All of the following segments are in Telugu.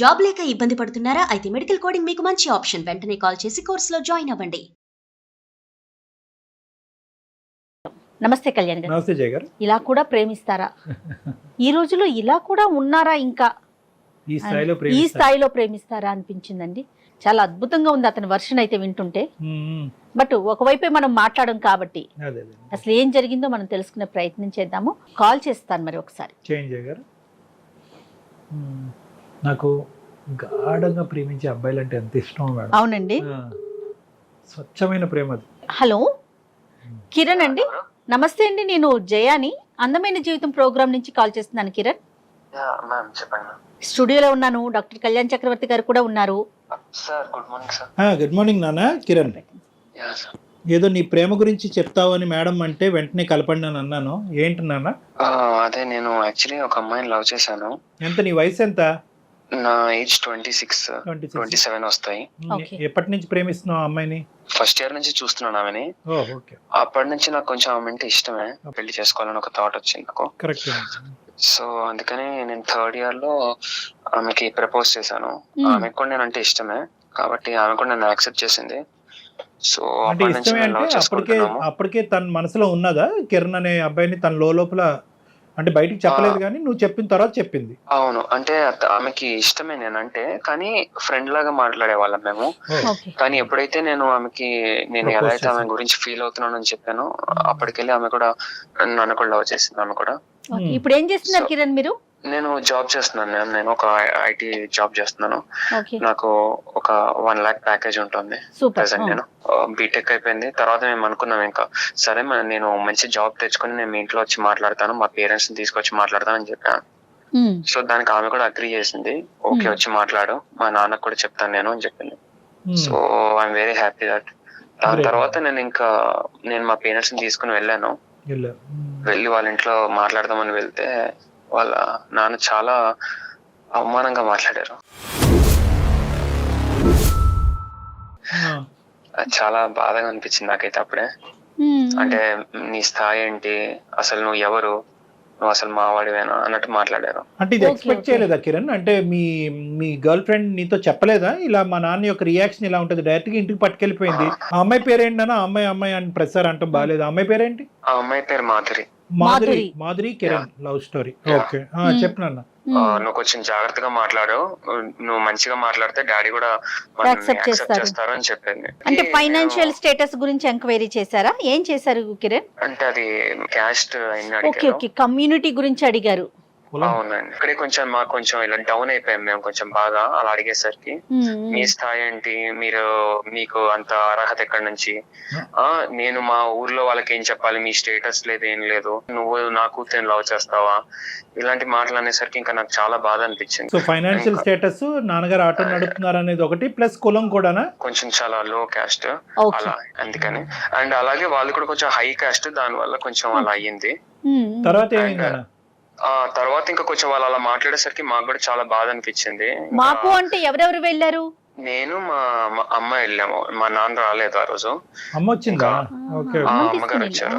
జాబ్ లేక ఇబ్బంది పడుతున్నారా? అయితే మెడికల్ కోడింగ్ మీకు మంచి ఆప్షన్. వెంటనే కాల్ చేసి కోర్సులో జాయిన్ అవ్వండి. నమస్తే కళ్యాణ్ గారు. నమస్తే జయ గారు. ఇలా కూడా ప్రేమిస్తారా? ఈ రోజుల్లో ఇలా కూడా ఉన్నారా? ఇంకా ఈ స్థాయిలో ప్రేమిస్తారా అనిపించిందండి. చాలా అద్భుతంగా ఉంది అతని వర్షన్ అయితే వింటుంటే. బట్ ఒకవైపే మనం మాట్లాడడం కాబట్టి అసలు ఏం జరిగిందో మనం తెలుసుకునే ప్రయత్నం చేద్దాము. కాల్ చేస్తాను మరి ఒకసారి. చేయండి జయ గారు. నాకు గాఢంగా ప్రేమించే అబ్బాయిలు అంటే ఎంత ఇష్టం మేడం. అవునండి. స్వచ్ఛమైన ప్రేమ అది. హలో కిరణ్ అండి. నమస్తే అండి, నేను జయాని అందమైన జీవితం ప్రోగ్రామ్ నుంచి కాల్ చేస్తున్నాను. కిరణ్ స్టూడియోలో ఉన్నాను. డాక్టర్ కళ్యాణ్ చక్రవర్తి గారు కూడా ఉన్నారు. గుడ్ మార్నింగ్ నాన్న. కిరణ్, ఏదో నీ ప్రేమ గురించి చెప్తావు అని మేడం అంటే వెంటనే కలపండి అని అన్నాను. ఏంటి నాన్న? అదే నేను యాక్చువల్లీ ఒక అమ్మాయిని లవ్ చేశాను. ఎంత? నీ వయసు ఎంత? నా ఏజ్ 26-27 వస్తాయి. ఎప్పటి నుంచి ప్రేమిస్తున్నావు ఆ అమ్మాయిని? ఫస్ట్ ఇయర్ నుంచి చూస్తున్నాను ఆమెని. అప్పటి నుంచి నాకు కొంచెం ఆమె అంటే ఇష్టమే. పెళ్లి చేసుకోవాలని ఒక థాట్ వచ్చింది నాకు. కరెక్ట్. సో అందుకని నేను థర్డ్ ఇయర్ లో ఆమెకి ప్రపోజ్ చేశాను. ఆమెకు కూడా నేను అంటే ఇష్టమే కాబట్టి ఆమె కూడా నన్ను యాక్సెప్ట్ చేసింది. సో అప్పటికే తన మనసులో ఉన్నదా కిరణ్ అనే అబ్బాయిని? తన లోపల అంటే బయటికి చెప్పలేదు కానీ నువ్వు చెప్పిన తర్వాత చెప్పింది. అవును, అంటే ఆమెకి ఇష్టమే నేనంటే, కానీ ఫ్రెండ్ లాగా మాట్లాడే వాళ్ళం మేము. కానీ ఎప్పుడైతే నేను ఆమెకి నేను ఎలా అయితే ఆమె గురించి ఫీల్ అవుతున్నాను అని చెప్పాను, అప్పటికెళ్ళి ఆమె కూడా నన్ను కూడా లవ్ చేసింది. ఆమె కూడా. ఇప్పుడు ఏం చేస్తున్నారు కిరణ్ మీరు? నేను జాబ్ చేస్తున్నాను. నేను ఒక ఐటీ జాబ్ చేస్తున్నాను. నాకు ఒక 1 lakh ప్యాకేజ్ ఉంటుంది ప్రెసెంట్. నేను బీటెక్ అయిపోయింది. తర్వాత మేము అనుకున్నాం ఇంకా సరే నేను మంచి జాబ్ తెచ్చుకుని నేను మీ ఇంట్లో వచ్చి మాట్లాడతాను, మా పేరెంట్స్ ని తీసుకొచ్చి మాట్లాడతాను అని చెప్పాను. సో దానికి ఆమె కూడా అగ్రీ చేసింది. ఓకే వచ్చి మాట్లాడు, మా నాన్నకు కూడా చెప్తాను నేను అని చెప్పింది. So I'm very happy that. దాని తర్వాత నేను మా పేరెంట్స్ ని తీసుకుని వెళ్ళాను. వెళ్ళి వాళ్ళ ఇంట్లో మాట్లాడదామని వెళ్తే వాళ్ళ నాన్న చాలా అవమానంగా మాట్లాడారు. చాలా బాధగా అనిపించింది నాకైతే అప్పుడే. అంటే నీ స్థాయి ఏంటి, అసలు నువ్వు ఎవరు, నువ్వు అసలు మావాడివేనా అన్నట్టు మాట్లాడారు. అంటే ఇది ఎక్స్పెక్ట్ చేయలేదా కిరణ్? అంటే మీ గర్ల్ ఫ్రెండ్ నీతో చెప్పలేదా ఇలా మా నాన్న యొక్క రియాక్షన్ ఇలా ఉంటది? డైరెక్ట్ గా ఇంటికి పట్టుకెళ్ళిపోయింది. ఆ అమ్మాయి పేరేంటన్నా? అమ్మాయి అని ప్రసార్ అంటాం బాగాలేదు. ఆ అమ్మాయి పేరేంటి? ఆ అమ్మాయి పేరు Madhuri. Madhuri Kiran love story. Okay చెప్పనన్నా. నువ్వు కొంచెం జాగ్రత్తగా మాట్లాడు, నువ్వు మంచిగా మాట్లాడితే డాడీ కూడా యాక్సెప్ట్ చేస్తారు అని చెప్పింది. అంటే ఫైనాన్షియల్ స్టేటస్ గురించి ఎంక్వైరీ చేశారా? ఏం చేశారు కిరణ్? అంటే అది క్యాస్ట్ కమ్యూనిటీ గురించి అడిగారు. అవునండి. ఇక్కడే కొంచెం ఇలా డౌన్ అయిపోయాం మేము కొంచెం బాగా. అలా అడిగేసరికి మీ స్థాయి ఏంటి, మీకు అంత అర్హత ఎక్కడి నుంచి, నేను మా ఊర్లో వాళ్ళకి ఏం చెప్పాలి, మీ స్టేటస్ లేదు ఏం లేదు, నువ్వు నా కూతురు లవ్ చేస్తావా, ఇలాంటి మాటలు అనేసరికి ఇంకా నాకు చాలా బాధ అనిపించింది. సో ఫైనాన్షియల్ స్టేటస్, నాన్నగారు ఆటో నడుపుతున్నారు అనేది ఒకటి, ప్లస్ కులం కూడా కొంచెం చాలా లో క్యాస్ట్ అలా, అందుకని. అండ్ అలాగే వాళ్ళు కూడా కొంచెం హై క్యాస్ట్, దాని వల్ల కొంచెం అలా అయ్యింది. తర్వాత ఇంకా కొంచెం వాళ్ళు అలా మాట్లాడేసరికి మాకు కూడా చాలా బాధ అనిపించింది. మాకు అంటే ఎవరెవరు వెళ్ళారు? నేను మా అమ్మ వెళ్ళాము. మా నాన్న రాలేదు ఆ రోజు. అమ్మగారు వచ్చారు.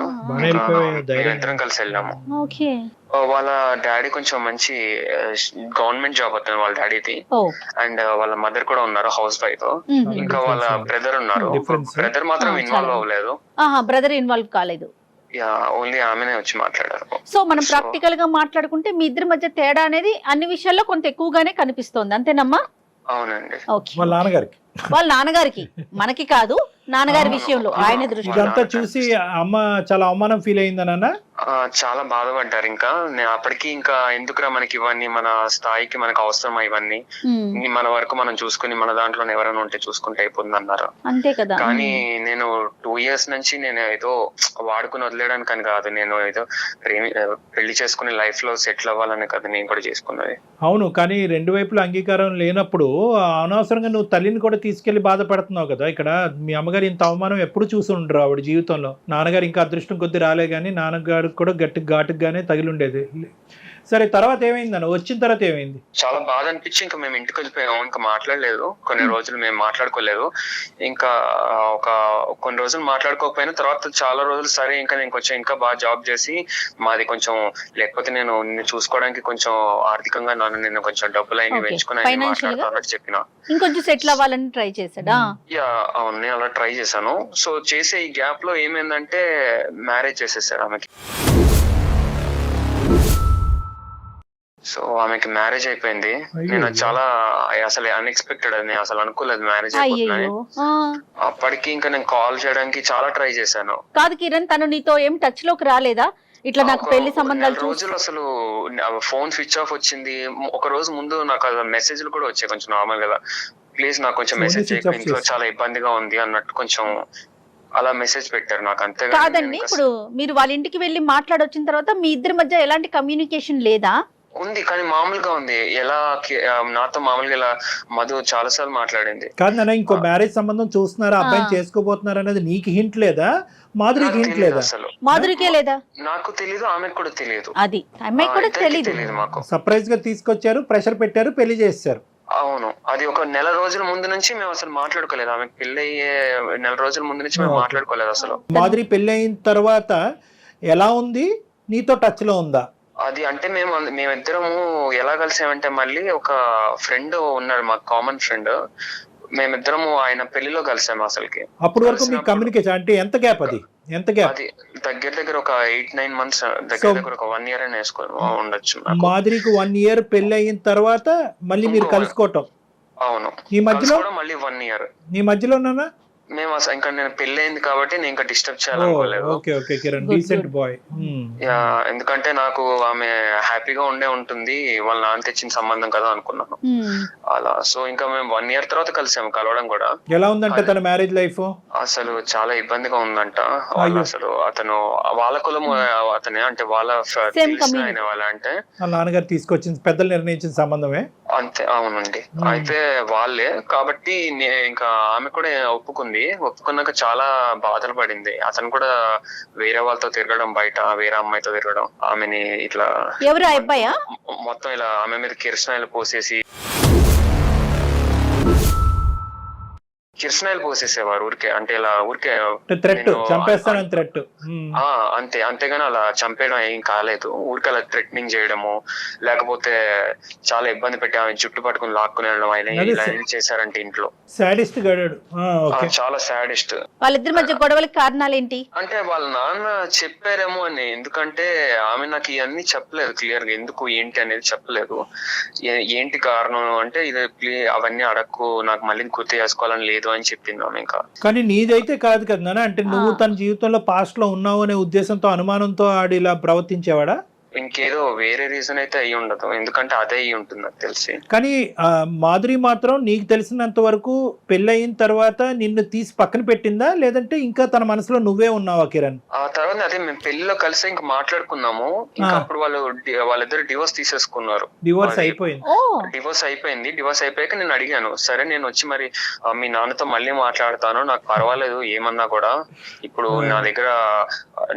ఇద్దరం కలిసి వెళ్ళాము. వాళ్ళ డాడీ కొంచెం మంచి గవర్నమెంట్ జాబ్ అవుతుంది వాళ్ళ డాడీది. అండ్ వాళ్ళ మదర్ కూడా ఉన్నారు, హౌస్ వైఫ్. ఇంకా వాళ్ళ బ్రదర్ ఉన్నారు. బ్రదర్ మాత్రం ఇన్వాల్వ్ అవ్వలేదు. బ్రదర్ ఇన్వాల్వ్ కాలేదు. ఓన్లీ ఆమెనే వచ్చి మాట్లాడారు. సో మనం ప్రాక్టికల్ గా మాట్లాడుకుంటే మీ ఇద్దరి మధ్య తేడా అనేది అన్ని విషయాల్లో కొంత ఎక్కువగానే కనిపిస్తోంది, అంతేనమ్మా? అవునండి. వాళ్ళ నాన్నగారికి మనకి కాదు, నాన్నగారి విషయంలో ఆయన దృష్టి ఇదంతా చూసి అమ్మ చాలా అవమానం ఫీల్ అయిందన్న. చాలా బాధపడ్డారు. ఇంకా అప్పటికి ఇంకా ఎందుకురా మనకి ఇవన్నీ, మన స్థాయికి మనకు అవసరం ఇవన్నీ, మన వరకు మనం చూసుకుని మన దాంట్లో ఎవరైనా ఉంటే చూసుకుంటే అయిపోతుంది అన్నారు. అంతే కదా. కానీ నేను 2 years నుంచి నేను ఏదో వాడుకుని వదిలేయడానికి అని కాదు, నేను ఏదో పెళ్లి చేసుకుని లైఫ్ లో సెటిల్ అవ్వాలని కదా నేను కూడా చేసుకున్నది. అవును, కానీ 2 వైపుల అంగీకారం లేనప్పుడు అనవసరంగా నువ్వు తల్లిని కూడా తీసుకెళ్లి బాధపడుతున్నావు కదా. ఇక్కడ మీ అమ్మగారు ఇంత అవమానం ఎప్పుడు చూసి ఉండరు ఆవిడ జీవితంలో. నాన్నగారు ఇంకా అదృష్టం కొద్ది రాలే కానీ నాన్నగారు కూడా ఘాటుగానే తగిలి ఉండేది. సరే తర్వాత ఏమైంది అన్న, వచ్చిన తర్వాత ఏమైంది? చాలా బాధ అనిపించి ఇంకా మేము ఇంటికి వెళ్ళిపోయాము. ఇంకా మాట్లాడలేదు కొన్ని రోజులు, మేము మాట్లాడుకోలేదు. ఇంకా కొన్ని రోజులు మాట్లాడుకోకపోయినా తర్వాత చాలా రోజులు సరే ఇంకా నేను కొంచెం ఇంకా బాగా జాబ్ చేసి మాది కొంచెం, లేకపోతే నేను నిన్ను చూసుకోవడానికి కొంచెం ఆర్థికంగా నేను కొంచెం డబ్బులు అయినా పెంచుకుని మాట్లాడుతానని చెప్పిన. ఇంకొంచెం సెటిల్ అవ్వాలని ట్రై చేశాడా? యా అవును, నేను అలా ట్రై చేశాను. సో చేసే ఈ గ్యాప్ లో ఏమైందంటే మ్యారేజ్ చేసేసారు ఆమెకి. సో ఆమెకి మ్యారేజ్ అయిపోయింది. నేను చాలా అసలు అన్ఎక్స్పెక్టెడ్, అది అసలు అనుకోలేదు మ్యారేజ్ అయిపోతుంది. అప్పటికి ఇంకా నేను కాల్ చేయడానికి చాలా ట్రై చేశాను. కాదు కిరణ్, తను నీతో ఏం టచ్ లోకి రాలేదా? ఇట్లా నాకు పెళ్లి సంబంధాలు రోజులు అసలు ఫోన్ స్విచ్ ఆఫ్ వచ్చింది. ఒక రోజు ముందు నాకు మెసేజ్లు కూడా వచ్చాయి కొంచెం నార్మల్ గా, ప్లీజ్ నాకు కొంచెం మెసేజ్ చేయకు, ఇంట్లో చాలా ఇబ్బందిగా ఉంది అన్నట్టు కొంచెం అలా మెసేజ్ పెట్టారు నాకు. అంతే కాదండి, ఇప్పుడు మీరు వాళ్ళ ఇంటికి వెళ్ళి మాట్లాడొచ్చిన తర్వాత మీ ఇద్దరి మధ్య ఎలాంటి కమ్యూనికేషన్ లేదా? ఉంది, కానీ మామూలుగా ఉంది. ఎలా నాతో మామూలుగా ఇలా మధు చాలా సార్లు మాట్లాడింది. కాదు నాన్న, ఇంకో మ్యారేజ్ సంబంధం చూస్తున్నారా, అబ్బాయిని చేసుకోబోతున్నారు అనేది నీకు హింట్ లేదా, మాధురికి హింట్ లేదా? అసలు మాధురికే లేదా? నాకు తెలీదు, ఆమెకు కూడా తెలియదు. అది అమ్మాయి కూడా తెలియదు. మాకు సర్ప్రైజ్ గా తీసుకొచ్చారు, ప్రెషర్ పెట్టారు, పెళ్లి చేశారు. అవును, అది ఒక నెల రోజుల ముందు నుంచి మేము అసలు మాట్లాడుకోలేదు. ఆమెకు పెళ్లి అయ్యే నెల రోజుల ముందు నుంచి మేము మాట్లాడుకోలేదు అసలు. మాధురి పెళ్లి అయిన తర్వాత ఎలా ఉంది, నీతో టచ్ లో ఉందా? అది అంటే మేమిద్దరము ఎలా కలిసామంటే, మళ్ళీ ఒక ఫ్రెండ్ ఉన్నారు మాకు, కామన్ ఫ్రెండ్. మేమిద్దరము ఆయన పెళ్లిలో కలిసాము అసలుకి. అప్పటి వరకు మీ కమ్యూనికేషన్ అంటే ఎంత గ్యాప్? అది ఎంత గ్యాప్? అది దగ్గర ఒక 8-9 months, దగ్గర ఒక 1 year అని వేసుకోవాలి ఉండొచ్చు. మాధురికి 1 year పెళ్లి అయిన తర్వాత మళ్ళీ మీరు కలుసుకోవటం. అవును, ఈ మధ్యలో మళ్ళీ 1 year. నీ మధ్యలో ఉన్నానా? మేము అసలు ఇంకా నేను పెళ్లి అయింది కాబట్టి నేను ఇంకా డిస్టర్బ్ చేయాలనుకోలేదు. ఎందుకంటే నాకు ఆమె హ్యాపీగా ఉంటుంది, వాళ్ళ నాన్న తెచ్చిన సంబంధం కదా అనుకున్నాను అలా. సో ఇంకా మేము 1 year తర్వాత కలిసాము. కలవడం కూడా ఎలా ఉందంటే తన మ్యారేజ్ లైఫ్ అసలు చాలా ఇబ్బందిగా ఉందంట. అసలు అతను వాళ్ళ కులం అతనే, అంటే వాళ్ళ తెలిసిన వాళ్ళ, అంటే వాళ్ళ నాన్నగారు తీసుకొచ్చిన పెద్దలు నిర్ణయించిన సంబంధమే అంతే. అవునండి, అయితే వాళ్ళే కాబట్టి ఇంకా ఆమె కూడా ఒప్పుకున్నాక చాలా బాధలు పడింది. అతను కూడా వేరే వాళ్ళతో తిరగడం, బయట వేరే అమ్మాయితో తిరగడం, ఆమెని ఇట్లా మొత్తం ఇలా ఆమె మీద కిరసనాయిలు పోసేసేవారు ఊరికే, అంటే ఇలా ఊరికే అంతే. అంతేగాని అలా చంపేయడం ఏం కాలేదు. ఊరికే అలా థ్రెటనింగ్ చేయడము, లేకపోతే చాలా ఇబ్బంది పెట్టి ఆమె జుట్టు పట్టుకుని లాక్కుని వెళ్ళడం, ఆయన ఇలా ఏం చేశారంటే ఇంట్లో చాలా సాడిస్ట్. వాళ్ళిద్దరి మధ్య గొడవలకి కారణాలు ఏంటి అంటే వాళ్ళ నాన్న చెప్పారేమో అని, ఎందుకంటే ఆమె నాకు ఇవన్నీ చెప్పలేదు క్లియర్ గా, ఎందుకు ఏంటి అనేది చెప్పలేదు. ఏంటి కారణం అంటే ఇది అవన్నీ అడక్కు, నాకు మళ్ళీ గుర్తు చేసుకోవాలని లేదు అని చెప్పింది ఆమె. ఇంకా కానీ నీదైతే కాదు కదా, అంటే నువ్వు తన జీవితంలో పాస్ట్ లో ఉన్నావు అనే ఉద్దేశంతో, అనుమానంతో ఆడి ఇలా ప్రవర్తించేవాడా? ఇంకేదో వేరే రీజన్ అయితే అయ్యి ఉండదు, ఎందుకంటే అదే అయ్యి ఉంటుంది నాకు తెలిసి. కానీ మాధురి మాత్రం నీకు తెలిసినంత వరకు పెళ్ళయిన తర్వాత నిన్ను తీసి పక్కన పెట్టిందా, లేదంటే ఇంకా తన మనసులో నువ్వే ఉన్నావా కిరణ్? ఆ తర్వాత అదే మేము పెళ్లిలో కలిసి ఇంకా మాట్లాడుకున్నాము. ఇంకా అప్పుడు వాళ్ళిద్దరు డివోర్స్ తీసేసుకున్నారు. డివోర్స్ అయిపోయింది. డివోర్స్ అయిపోయాక నేను అడిగాను, సరే నేను వచ్చి మరి మీ నాన్నతో మళ్ళీ మాట్లాడతాను, నాకు పర్వాలేదు ఏమన్నా కూడా, ఇప్పుడు నా దగ్గర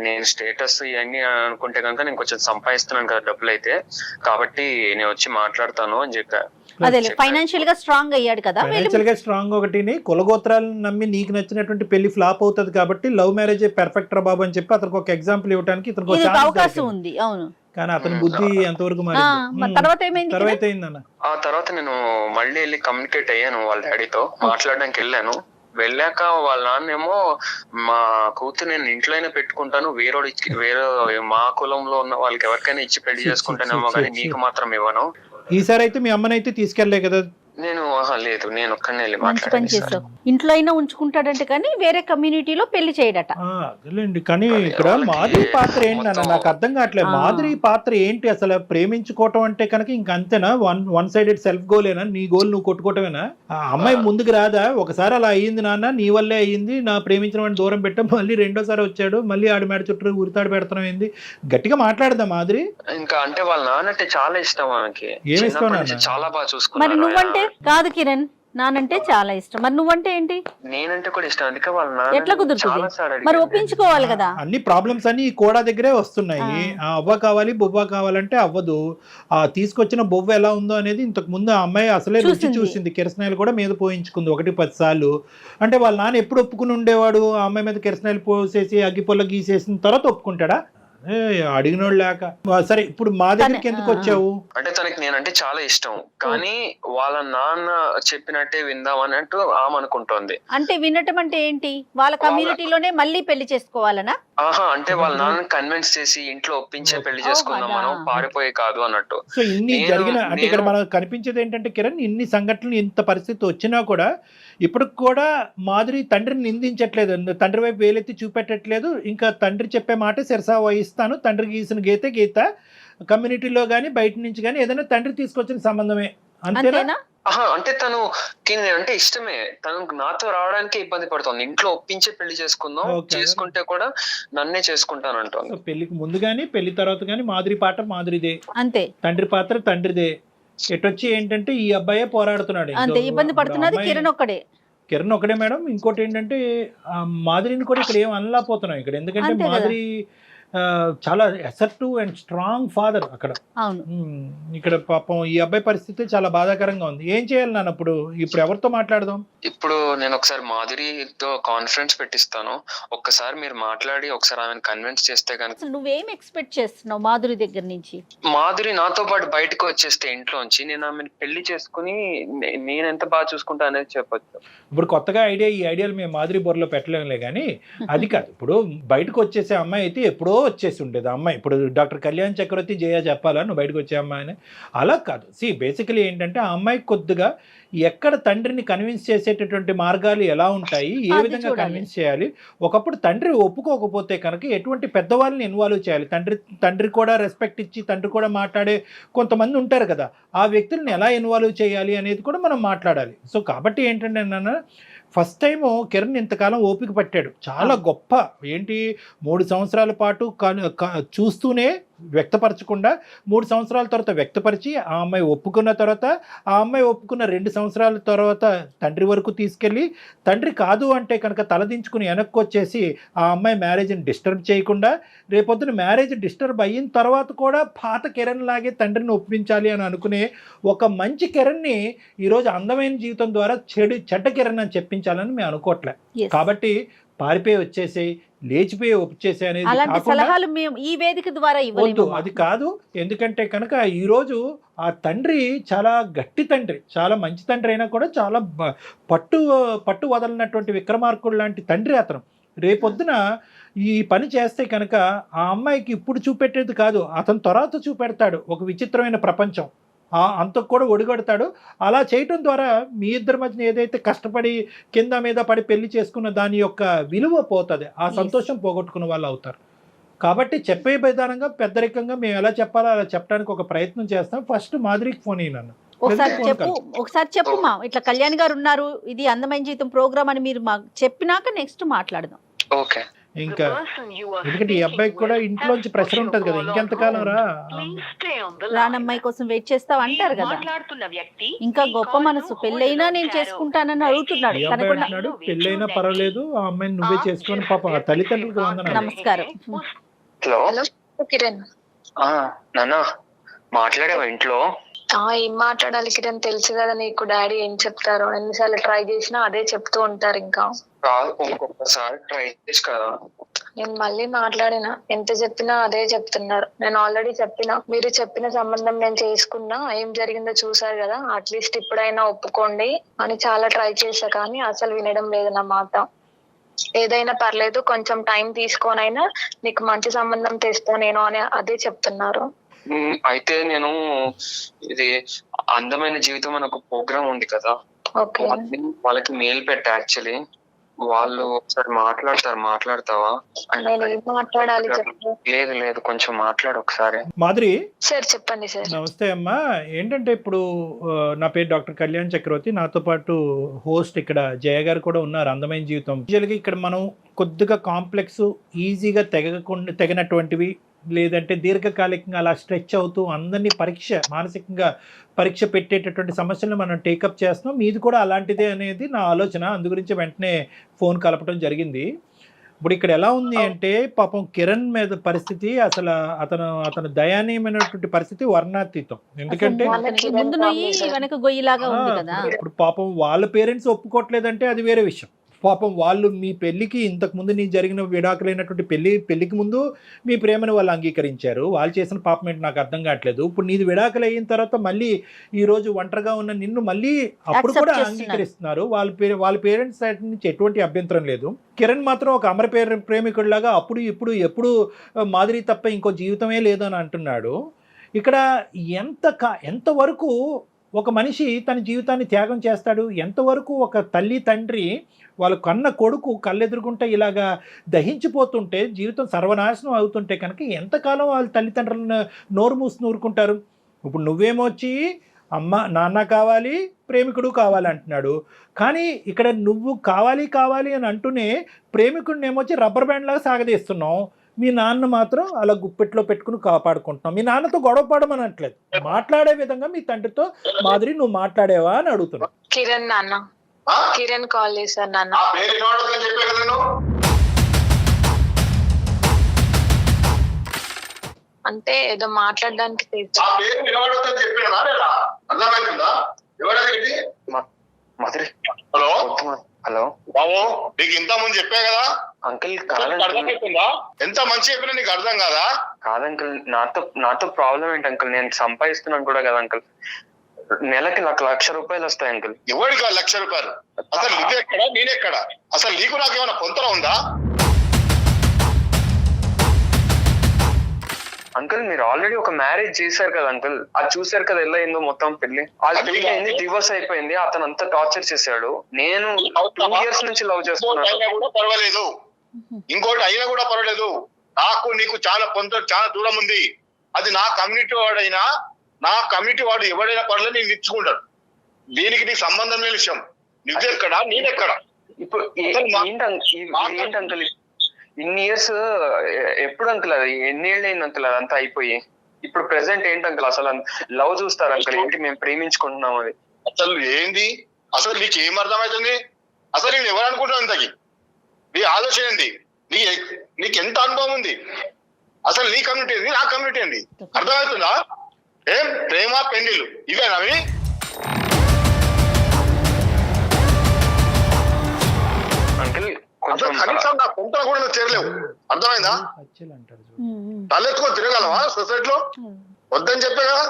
నేను స్టేటస్ ఇవన్నీ అనుకుంటే కనుక నేను కొంచెం సంపాదిస్తున్నాను కదా డబ్బులు అయితే, కాబట్టి నేను వచ్చి మాట్లాడతాను అని చెప్పా. ఫైనాన్షియల్ గా స్ట్రాంగ్ అయ్యాడు కదా. ఫైనాన్షియల్ గా స్ట్రాంగ్ ఒకటి, కులగోత్రాలను నమ్మి నీకు నచ్చినటువంటి పెళ్లి ఫ్లాప్ అవుతుంది కాబట్టి లవ్ మ్యారేజ్ పర్ఫెక్ట్ రా బాబు అని చెప్పి అతనికి ఒక ఎగ్జాంపుల్ ఇవ్వడానికి ఇతనికి అవకాశం ఉంది. అవును, కానీ అతని బుద్ధి ఎంతవరకు తర్వాత ఏమైందన్న? ఆ తర్వాత నేను మళ్ళీ వెళ్ళి కమ్యూనికేట్ అయ్యాను వాళ్ళ డాడీతో, మాట్లాడడానికి వెళ్ళాను. వెళ్ళాక వాళ్ళ నాన్నేమో, మా కూతురు నేను ఇంట్లోనే పెట్టుకుంటాను, వేరే మా కులంలో ఉన్న వాళ్ళకి ఎవరికైనా ఇచ్చి పెళ్లి చేసుకుంటానేమో కానీ నీకు మాత్రం ఇవ్వను. ఈసారి అయితే మీ అమ్మనైతే తీసుకెళ్లే కదా? నేను లేదు, నేను ఒక్కనే వెళ్ళి మాట్లాడాను. ఇంట్లో అయినా ఉంచుకుంటాడంటే కానీ వేరే కమ్యూనిటీలో పెళ్లి చేయడట. అదేలేండి, కానీ ఇక్కడ మాధురి పాత్ర ఏంటన్నా నాకు అర్థం కావట్లేదు. మాధురి పాత్ర ఏంటి అసలు? ప్రేమించుకోవటం అంటే కనుక ఇంక అంతేనా? వన్ సైడెడ్ సెల్ఫ్ గోలేనా? నీ గోల్ నువ్వు కొట్టుకోవటమేనా? అమ్మాయి ముందుకు రాదా? ఒకసారి అలా అయ్యింది నాన్న, నీ వల్లే అయ్యింది, నా ప్రేమించిన వాడిని దూరం పెట్టాం, మళ్ళీ రెండోసారి వచ్చాడు, మళ్ళీ ఆడి మేడ చుట్టూ ఉరితాడు పెడతాం ఏంది? గట్టిగా మాట్లాడదా మాధురి? ఇంకా అంటే వాళ్ళ నాన్న అంటే చాలా ఇష్టం ఆమెకి, చాలా బాగా చూసుకున్నాడు. కాదు కిరణ్, నానంటే చాలా ఇష్టం. మరి నువ్వంటే ఏంటి? నేనంటే కూడా ఇష్టం, అందుకే వాళ్ళ ఎట్లా నాన్న కుదురుతుంది? చాలా సార్లు మరి అడిగాను. ఒప్పించుకోవాలి కదా. అన్ని ప్రాబ్లమ్స్ అన్ని ఈ కోడా దగ్గరే వస్తున్నాయి. ఆ అవ్వ కావాలి బొవ్వ కావాలంటే అవ్వదు. ఆ తీసుకొచ్చిన బొవ్వ ఎలా ఉందో అనేది ఇంతకు ముందు ఆ అమ్మాయి అసలే రుచి చూసింది, కిరసనాయలు కూడా మీద పోయించుకుంది 1-10 సార్లు. అంటే వాళ్ళ నాన్న ఎప్పుడు ఒప్పుకుని ఉండేవాడు? ఆ అమ్మాయి మీద కిరసనాయలు పోసేసి అగ్గిపొల్ల గీసేసిన తర్వాత ఒప్పుకుంటాడా? అడిగినోళ్ళు లేక. సరే ఇప్పుడు మా దగ్గరికి ఎందుకు వచ్చావు? అంటే తనకి నేనంటే చాలా ఇష్టం, కానీ వాళ్ళ నాన్న చెప్పినట్టే విందాం అన్నట్టు ఆమె అనుకుంటోంది. అంటే వినటం అంటే ఏంటి? వాళ్ళ కమ్యూనిటీలోనే మళ్ళీ పెళ్లి చేసుకోవాలనా? ఆహా, అంటే వాళ్ళ నాన్న కన్విన్స్ చేసి ఇంట్లో ఒప్పించే పెళ్లి చేసుకుందాం మనం, పారిపోయి కాదు అన్నట్టు. సో ఇన్ని జరిగిన అంటే ఇక్కడ మనకు కనిపించేది ఏంటంటే కిరణ్, ఇన్ని సంఘటనలు ఇంత పరిస్థితి వచ్చినా కూడా ఇప్పటికి కూడా మాధురి తండ్రిని నిందించట్లేదు, తండ్రి వైపు వేలెత్తి చూపెట్టట్లేదు. ఇంకా తండ్రి చెప్పే మాట శిరసా వహిస్తాను, తండ్రి గీసిన గీత కమ్యూనిటీలో కానీ బయట నుంచి కానీ ఏదైనా తండ్రి తీసుకొచ్చిన సంబంధమే, అంతేనా? అంటే తను అంటే ఇష్టమే, తను నాతో రావడానికి ఇబ్బంది పడుతుంది. ఇంట్లో ఒప్పించే పెళ్లి చేసుకుందాం, చేసుకుంటే కూడా నన్నే చేసుకుంటాను అంటుంది. పెళ్లికి ముందు గానీ పెళ్లి తర్వాత గానీ మాధురి పాట మాధురిదే, అంతే. తండ్రి పాత్ర తండ్రిదే. ఎటొచ్చి ఏంటంటే ఈ అబ్బాయే పోరాడుతున్నాడు, అంతే. ఇబ్బంది పడుతున్నది కిరణ్ ఒక్కడే మేడం. ఇంకోటి ఏంటంటే మాధురిని కూడా ఇక్కడ ఏం అనలేకపోతున్నాం ఇక్కడ, ఎందుకంటే మాధురి చాలా అసర్టివ్ అండ్ స్ట్రాంగ్ ఫాదర్ అక్కడ. ఇక్కడ పాపం ఈ అబ్బాయి పరిస్థితి చాలా బాధాకరంగా ఉంది. ఏం చేయాలి నాన్న? ఇప్పుడు ఎవరితో మాట్లాడదాం? ఇప్పుడు నేను ఒకసారి మాధురితో కాన్ఫరెన్స్ పెట్టిస్తాను, ఒక్కసారి మీరు మాట్లాడి ఒకసారి ఆమెను కన్విన్స్ చేస్తే కనుక. నువ్వేం ఎక్స్పెక్ట్ చేస్తున్నావు మాధురి దగ్గర నుంచి? మాధురి నాతో పాటు బయటకు వచ్చేస్తే ఇంట్లోంచి నేను ఆమెను పెళ్లి చేసుకుని నేను ఎంత బాగా చూసుకుంటా అనేది చెప్పొచ్చు. ఇప్పుడు కొత్తగా ఈ ఐడియాలు మేము మాధురి బొర్రలో పెట్టలేములే కానీ అది కాదు. ఇప్పుడు బయటకు వచ్చేసే అమ్మాయి అయితే ఎప్పుడో వచ్చేసి ఉండేది అమ్మాయి. ఇప్పుడు డాక్టర్ కళ్యాణ్ చక్రవర్తి జయ చెప్పాలా నువ్వు బయటకు వచ్చే అమ్మాయిని? అలా కాదు. బేసికలీ ఏంటంటే ఆ అమ్మాయి కొద్దిగా ఎక్కడ తండ్రిని కన్విన్స్ చేసేటటువంటి మార్గాలు ఎలా ఉంటాయి, ఏ విధంగా కన్విన్స్ చేయాలి. ఒకప్పుడు తండ్రి ఒప్పుకోకపోతే కనుక ఎటువంటి పెద్దవాళ్ళని ఇన్వాల్వ్ చేయాలి, తండ్రి కూడా రెస్పెక్ట్ ఇచ్చి తండ్రి కూడా మాట్లాడే కొంతమంది ఉంటారు కదా, ఆ వ్యక్తులను ఎలా ఇన్వాల్వ్ చేయాలి అనేది కూడా మనం మాట్లాడాలి. సో కాబట్టి ఏంటంటే నాన్న, ఫస్ట్ టైము కిరణ్ ఇంతకాలం ఓపిక పట్టాడు, చాలా గొప్ప. ఏంటి 3 సంవత్సరాల పాటు చూస్తూనే వ్యక్తపరచకుండా 3 సంవత్సరాల తర్వాత వ్యక్తపరిచి ఆ అమ్మాయి ఒప్పుకున్న తర్వాత, ఆ అమ్మాయి ఒప్పుకున్న 2 సంవత్సరాల తర్వాత తండ్రి వరకు తీసుకెళ్ళి, తండ్రి కాదు అంటే కనుక తలదించుకుని వెనక్కి వచ్చేసి ఆ అమ్మాయి మ్యారేజ్ని డిస్టర్బ్ చేయకుండా, రేపొద్దున మ్యారేజ్ డిస్టర్బ్ అయిన తర్వాత కూడా పాత కిరణ్ లాగే తండ్రిని ఒప్పించాలి అని అనుకునే ఒక మంచి కిరణ్ని ఈరోజు అందమైన జీవితం ద్వారా చెడ్డ కిరణ్ అని చెప్పించాలని మేము అనుకోవట్లే. కాబట్టి పారిపోయి వచ్చేసి లేచిపోయి వచ్చేసి అనేది ఈ వేదిక ద్వారా వద్దు, అది కాదు. ఎందుకంటే కనుక ఈరోజు ఆ తండ్రి చాలా గట్టి తండ్రి, చాలా మంచి తండ్రి అయినా కూడా చాలా పట్టు వదలనటువంటి విక్రమార్కుడు లాంటి తండ్రి అతను. రేపొద్దున ఈ పని చేస్తే కనుక ఆ అమ్మాయికి ఇప్పుడు చూపెట్టేది కాదు, అతను తర్వాత చూపెడతాడు ఒక విచిత్రమైన ప్రపంచం, అంతకు కూడా ఒడిగొడతాడు. అలా చేయటం ద్వారా మీ ఇద్దరి మధ్యన ఏదైతే కష్టపడి కింద మీద పడి పెళ్లి చేసుకున్న దాని యొక్క విలువ పోతుంది, ఆ సంతోషం పోగొట్టుకున్న వాళ్ళు అవుతారు. కాబట్టి చెప్పే విధానంగా పెద్దరికంగా మేము ఎలా చెప్పాలో అలా చెప్పడానికి ఒక ప్రయత్నం చేస్తాం. ఫస్ట్ మాధురికి ఫోన్ అయినాను, ఒకసారి చెప్పు మా ఇట్లా కళ్యాణ్ గారు ఉన్నారు, ఇది అందమైన జీవితం ప్రోగ్రామ్ అని మీరు మాకు చెప్పినాక నెక్స్ట్ మాట్లాడదాం. ఓకే. ఇంకా ఎందుకంటే ఈ అబ్బాయికి కూడా ఇంట్లోంచి ప్రెషర్ ఉంటది కదా, ఇంకెంతకాలం రానమ్మాయి కోసం వెయిట్ చేస్తావు అంటారు కదా. ఇంకా గొప్ప మనసు, పెళ్ళైనా నేను చేసుకుంటానని అడుగుతున్నాడు. పెళ్ళైనా పర్వాలేదు, ఆ అమ్మాయిని నువ్వే చేసుకొని పాప తల్లిదండ్రులకు వందనాలు. నమస్కారం. కిరణ్ నాన్న మాట్లాడావా ఇంట్లో? ఏం మాట్లాడాలి కిరణ్, తెలుసు కదా నీకు డాడీ ఏం చెప్తారో. ఎన్నిసార్లు ట్రై చేసినా అదే చెప్తూ ఉంటారు. ఇంకా ఇంకొకసారి ట్రై చేసి కదా. నేను మళ్ళీ మాట్లాడినా, ఎంత చెప్పినా అదే చెప్తున్నారు. నేను ఆల్రెడీ చెప్పినా, మీరు చెప్పిన సంబంధం నేను చేసుకున్నా, ఏం జరిగిందో చూసారు కదా, అట్లీస్ట్ ఇప్పుడైనా ఒప్పుకోండి అని చాలా ట్రై చేశా, కానీ అసలు వినడం లేదు నా మాట. ఏదైనా పర్లేదు, కొంచెం టైం తీసుకొనైనా నీకు మంచి సంబంధం తెస్తా నేను అని అదే చెప్తున్నారు. అయితే నేను ఇది అందమైన జీవితం అని ఒక ప్రోగ్రామ్ ఉంది కదా, వాళ్ళకి మెయిల్ పెట్టా. యాక్చువల్లీ వాళ్ళు ఒకసారి మాట్లాడతావా? లేదు కొంచెం మాట్లాడు ఒకసారి. మాధురి సార్ చెప్పండి సార్. నమస్తే అమ్మా. ఏంటంటే ఇప్పుడు నా పేరు డాక్టర్ కళ్యాణ్ చక్రవర్తి, నాతో పాటు హోస్ట్ ఇక్కడ జయ గారు కూడా ఉన్నారు, అందమైన జీవితం. యూజువల్గా ఇక్కడ మనం కొద్దిగా కాంప్లెక్స్, ఈజీగా తెగనటువంటివి లేదంటే దీర్ఘకాలికంగా అలా స్ట్రెచ్ అవుతూ అందరినీ మానసికంగా పరీక్ష పెట్టేటటువంటి సమస్యలను మనం టేకప్ చేస్తున్నాం. మీది కూడా అలాంటిదే అనేది నా ఆలోచన. అందు గురించి వెంటనే ఫోన్ కలపడం జరిగింది. ఇప్పుడు ఇక్కడ ఎలా ఉంది అంటే పాపం కిరణ్ మీద పరిస్థితి అసలు అతను దయనీయమైనటువంటి పరిస్థితి వర్ణాతీతం. ఎందుకంటే ముందు నొయ్యి వెనక గొయ్యిలాగా ఉంది కదా. ఇప్పుడు పాపం వాళ్ళ పేరెంట్స్ ఒప్పుకోవట్లేదంటే అది వేరే విషయం. పాపం వాళ్ళు మీ పెళ్లికి ఇంతకు ముందు నీ జరిగిన విడాకులైనటువంటి పెళ్లికి ముందు మీ ప్రేమను వాళ్ళు అంగీకరించారు. వాళ్ళు చేసిన పాపం ఏంటి నాకు అర్థం కావట్లేదు. ఇప్పుడు నీది విడాకులు అయిన తర్వాత మళ్ళీ ఈ రోజు ఒంటరిగా ఉన్న నిన్ను మళ్ళీ అప్పుడు కూడా అంగీకరిస్తున్నారు. వాళ్ళ పేరెంట్స్ సైడ్ నుంచి ఎటువంటి అభ్యంతరం లేదు. కిరణ్ మాత్రం ఒక అమర ప్రేమికుడిలాగా అప్పుడు ఇప్పుడు ఎప్పుడు మాదిరి తప్ప ఇంకో జీవితమే లేదని అంటున్నాడు. ఇక్కడ ఎంతవరకు ఒక మనిషి తన జీవితాన్ని త్యాగం చేస్తాడు? ఎంతవరకు ఒక తల్లి తండ్రి వాళ్ళ కన్న కొడుకు కళ్ళెదురుగుంటే ఇలాగా దహించిపోతుంటే జీవితం సర్వనాశనం అవుతుంటే కనుక ఎంతకాలం వాళ్ళ తల్లిదండ్రులను నోరు మూసి నూరుకుంటారు? ఇప్పుడు నువ్వేమొచ్చి అమ్మ నాన్న కావాలి ప్రేమికుడు కావాలి అంటున్నాడు. కానీ ఇక్కడ నువ్వు కావాలి అని అంటూనే ప్రేమికుడిని ఏమొచ్చి రబ్బర్ బ్యాండ్ లాగా సాగదీస్తున్నావు. మీ నాన్న మాత్రం అలా గుప్పెట్లో పెట్టుకుని కాపాడుకుంటున్నాం. మీ నాన్నతో గొడవ పడమని అనట్లేదు, మాట్లాడే విధంగా మీ తండ్రితో మాదిరి నువ్వు మాట్లాడేవా అని అడుగుతున్నావు. కిరణ్ కాల్ చేశారు నాన్న. అంటే ఏదో మాట్లాడడానికి హలో హలో బాబు, నీకు ఇంత ముందు చెప్పా కదా అంకుల్. ఎంత మంచి చెప్పినా నీకు అర్థం కాదా? కాదంకుల్, నాతో ప్రాబ్లం ఏంటి అంకుల్? నేను సంపాదిస్తున్నాను కూడా కదా అంకుల్. నెలకి ₹1,00,000 వస్తాయి అంకుల్. ఎవరికి ₹1,00,000? అసలు నువ్వెక్కడ నేనెక్కడ? అసలు నీకు నాకేమైనా పొంతన ఉందా? అంకుల్ మీరు ఆల్రెడీ ఒక మ్యారేజ్ చేశారు కదా అంకుల్, అది చూసారు కదా ఎలా అయిందో మొత్తం పెళ్లి. అది పెళ్లి అయింది, డివోర్స్ అయిపోయింది. అతను అంతా టార్చర్ చేశాడు. నేను 2 years నుంచి లవ్ చేస్తున్నాను. కూడా పర్వాలేదు, ఇంకోటి అయినా కూడా పర్వాలేదు. నాకు నీకు చాలా చాలా దూరం ఉంది. అది నా కమ్యూనిటీ వాడైనా నా కమ్యూనిటీ వాడు ఎవడైనా పర్లేదు నేను ఇచ్చుకుంటాడు. దీనికి నీకు సంబంధం లేని విషయం. నువ్వెక్కడ నేనెక్కడ? ఇప్పుడు ఏంటి అంకుల్ ఇన్ని ఇయర్స్ ఎప్పుడు అంకుల్? అది ఎన్నేళ్ళు అయింది అంకుల్ అదంతా అయిపోయి? ఇప్పుడు ప్రెసెంట్ ఏంటి అంకుల్? అసలు లవ్ చూస్తారు అంకుల్ ఏంటి? మేము ప్రేమించుకుంటున్నాం. అది అసలు ఏంది? అసలు నీకు ఏం అర్థమవుతుంది? అసలు నేను ఎవరు అనుకుంటున్నావు? ఇంతకి నీ ఆలోచన ఏంది? నీకు ఎంత అనుభవం ఉంది? అసలు నీ కమ్యూనిటీ ఏంది, నా కమ్యూనిటీ ఏంది? అర్థమవుతుందా? ఏం ప్రేమ పెళ్లిళ్ళు ఇవేనవి? అంకుల్ కనీసం నా కొంత కూడా నువ్వు చేరలేవు. అర్థమైందా? తలెత్తుకొని తిరగలవా సొసైటీలో? వద్దని చెప్పే కదా.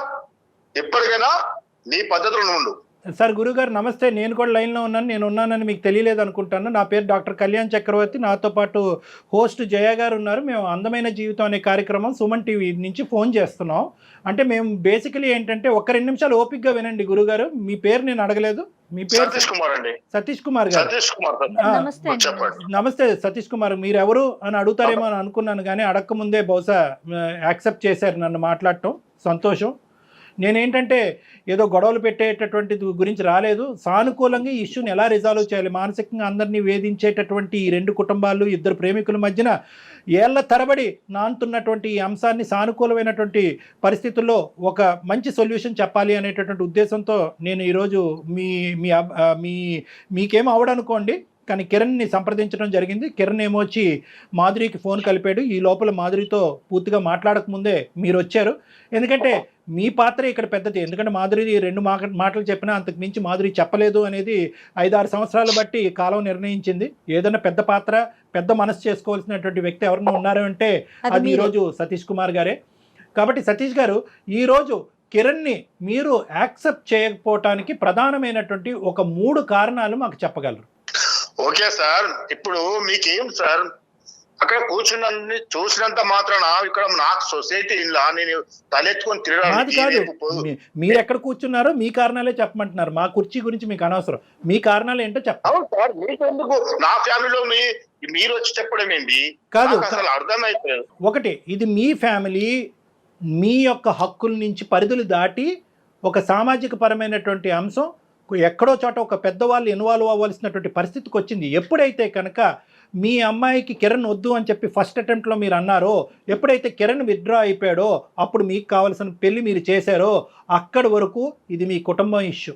ఎప్పటికైనా నీ పద్ధతులు ఉండు. సార్ గురుగారు నమస్తే, నేను కూడా లైన్లో ఉన్నాను. నేను ఉన్నానని మీకు తెలియలేదు అనుకుంటాను. నా పేరు డాక్టర్ కళ్యాణ్ చక్రవర్తి. నాతో పాటు హోస్ట్ జయ గారు ఉన్నారు. మేము అందమైన జీవితం అనే కార్యక్రమం సుమన్ టీవీ నుంచి ఫోన్ చేస్తున్నాం. అంటే మేము బేసికలీ ఏంటంటే 1-2 నిమిషాలు ఓపిక్గా వినండి గురుగారు. మీ పేరు నేను అడగలేదు. మీ పేరు సతీష్ కుమార్ అండి. సతీష్ కుమార్ గారు. నమస్తే సతీష్ కుమార్. మీరు ఎవరు అని అడుగుతారేమో అని అనుకున్నాను, కానీ అడగకముందే బహుశా యాక్సెప్ట్ చేశారు నన్ను మాట్లాడటం. సంతోషం. నేనేంటంటే ఏదో గొడవలు పెట్టేటటువంటి గురించి రాలేదు. సానుకూలంగా ఈ ఇష్యూని ఎలా రిజాల్వ్ చేయాలి, మానసికంగా అందరినీ వేధించేటటువంటి ఈ 2 కుటుంబాలు 2 ప్రేమికుల మధ్యన ఏళ్ల తరబడి నానుతున్నటువంటి ఈ అంశాన్ని సానుకూలమైనటువంటి పరిస్థితుల్లో ఒక మంచి సొల్యూషన్ చెప్పాలి అనేటటువంటి ఉద్దేశంతో నేను ఈరోజు మీకేం అవడనుకోండి, కానీ కిరణ్ని సంప్రదించడం జరిగింది. కిరణ్ ఏమొచ్చి మాధురికి ఫోన్ కలిపాడు. ఈ లోపల మాధురితో పూర్తిగా మాట్లాడకముందే మీరు వచ్చారు. ఎందుకంటే మీ పాత్ర ఇక్కడ పెద్దది. ఎందుకంటే మాధురి 2 మాటలు చెప్పినా అంతకు మించి మాధురి చెప్పలేదు అనేది 5-6 సంవత్సరాలు బట్టి కాలం నిర్ణయించింది. ఏదైనా పెద్ద పాత్ర, పెద్ద మనసు చేసుకోవాల్సినటువంటి వ్యక్తి ఎవరైనా ఉన్నారు అంటే అది ఈరోజు సతీష్ కుమార్ గారే. కాబట్టి సతీష్ గారు, ఈరోజు కిరణ్ని మీరు యాక్సెప్ట్ చేయకపోవటానికి ప్రధానమైనటువంటి ఒక 3 కారణాలు మాకు చెప్పగలరు? ఓకే సార్, ఇప్పుడు మీకేం సార్, అక్కడ చూసినంత మాత్రాన ఇక్కడ నాకు సొసైటీ ఇలా నేను తలెత్తుకొని తిరగడానికి. మీరు ఎక్కడ కూర్చున్నారో మీ కారణాలే చెప్పమంటున్నారు. మా కుర్చీ గురించి మీకు అనవసరం. మీ కారణాలు ఏంటో చెప్పండి. సార్ మీకెందుకు? నా ఫ్యామిలీలో మీరు వచ్చి చెప్పడం ఏంటి? కాదు, అసలు అర్థమైపోయింది. ఒకటి, ఇది మీ ఫ్యామిలీ, మీ యొక్క హక్కుల నుంచి పరిధులు దాటి ఒక సామాజిక పరమైనటువంటి అంశం ఎక్కడో చోట ఒక పెద్దవాళ్ళు ఇన్వాల్వ్ అవ్వాల్సినటువంటి పరిస్థితికి వచ్చింది. ఎప్పుడైతే కనుక మీ అమ్మాయికి కిరణ్ వద్దు అని చెప్పి ఫస్ట్ అటెంప్ట్లో మీరు అన్నారో, ఎప్పుడైతే కిరణ్ విత్డ్రా అయిపోయాడో అప్పుడు మీకు కావాల్సిన పెళ్లి మీరు చేశారో అక్కడి వరకు ఇది మీ కుటుంబం ఇష్యూ.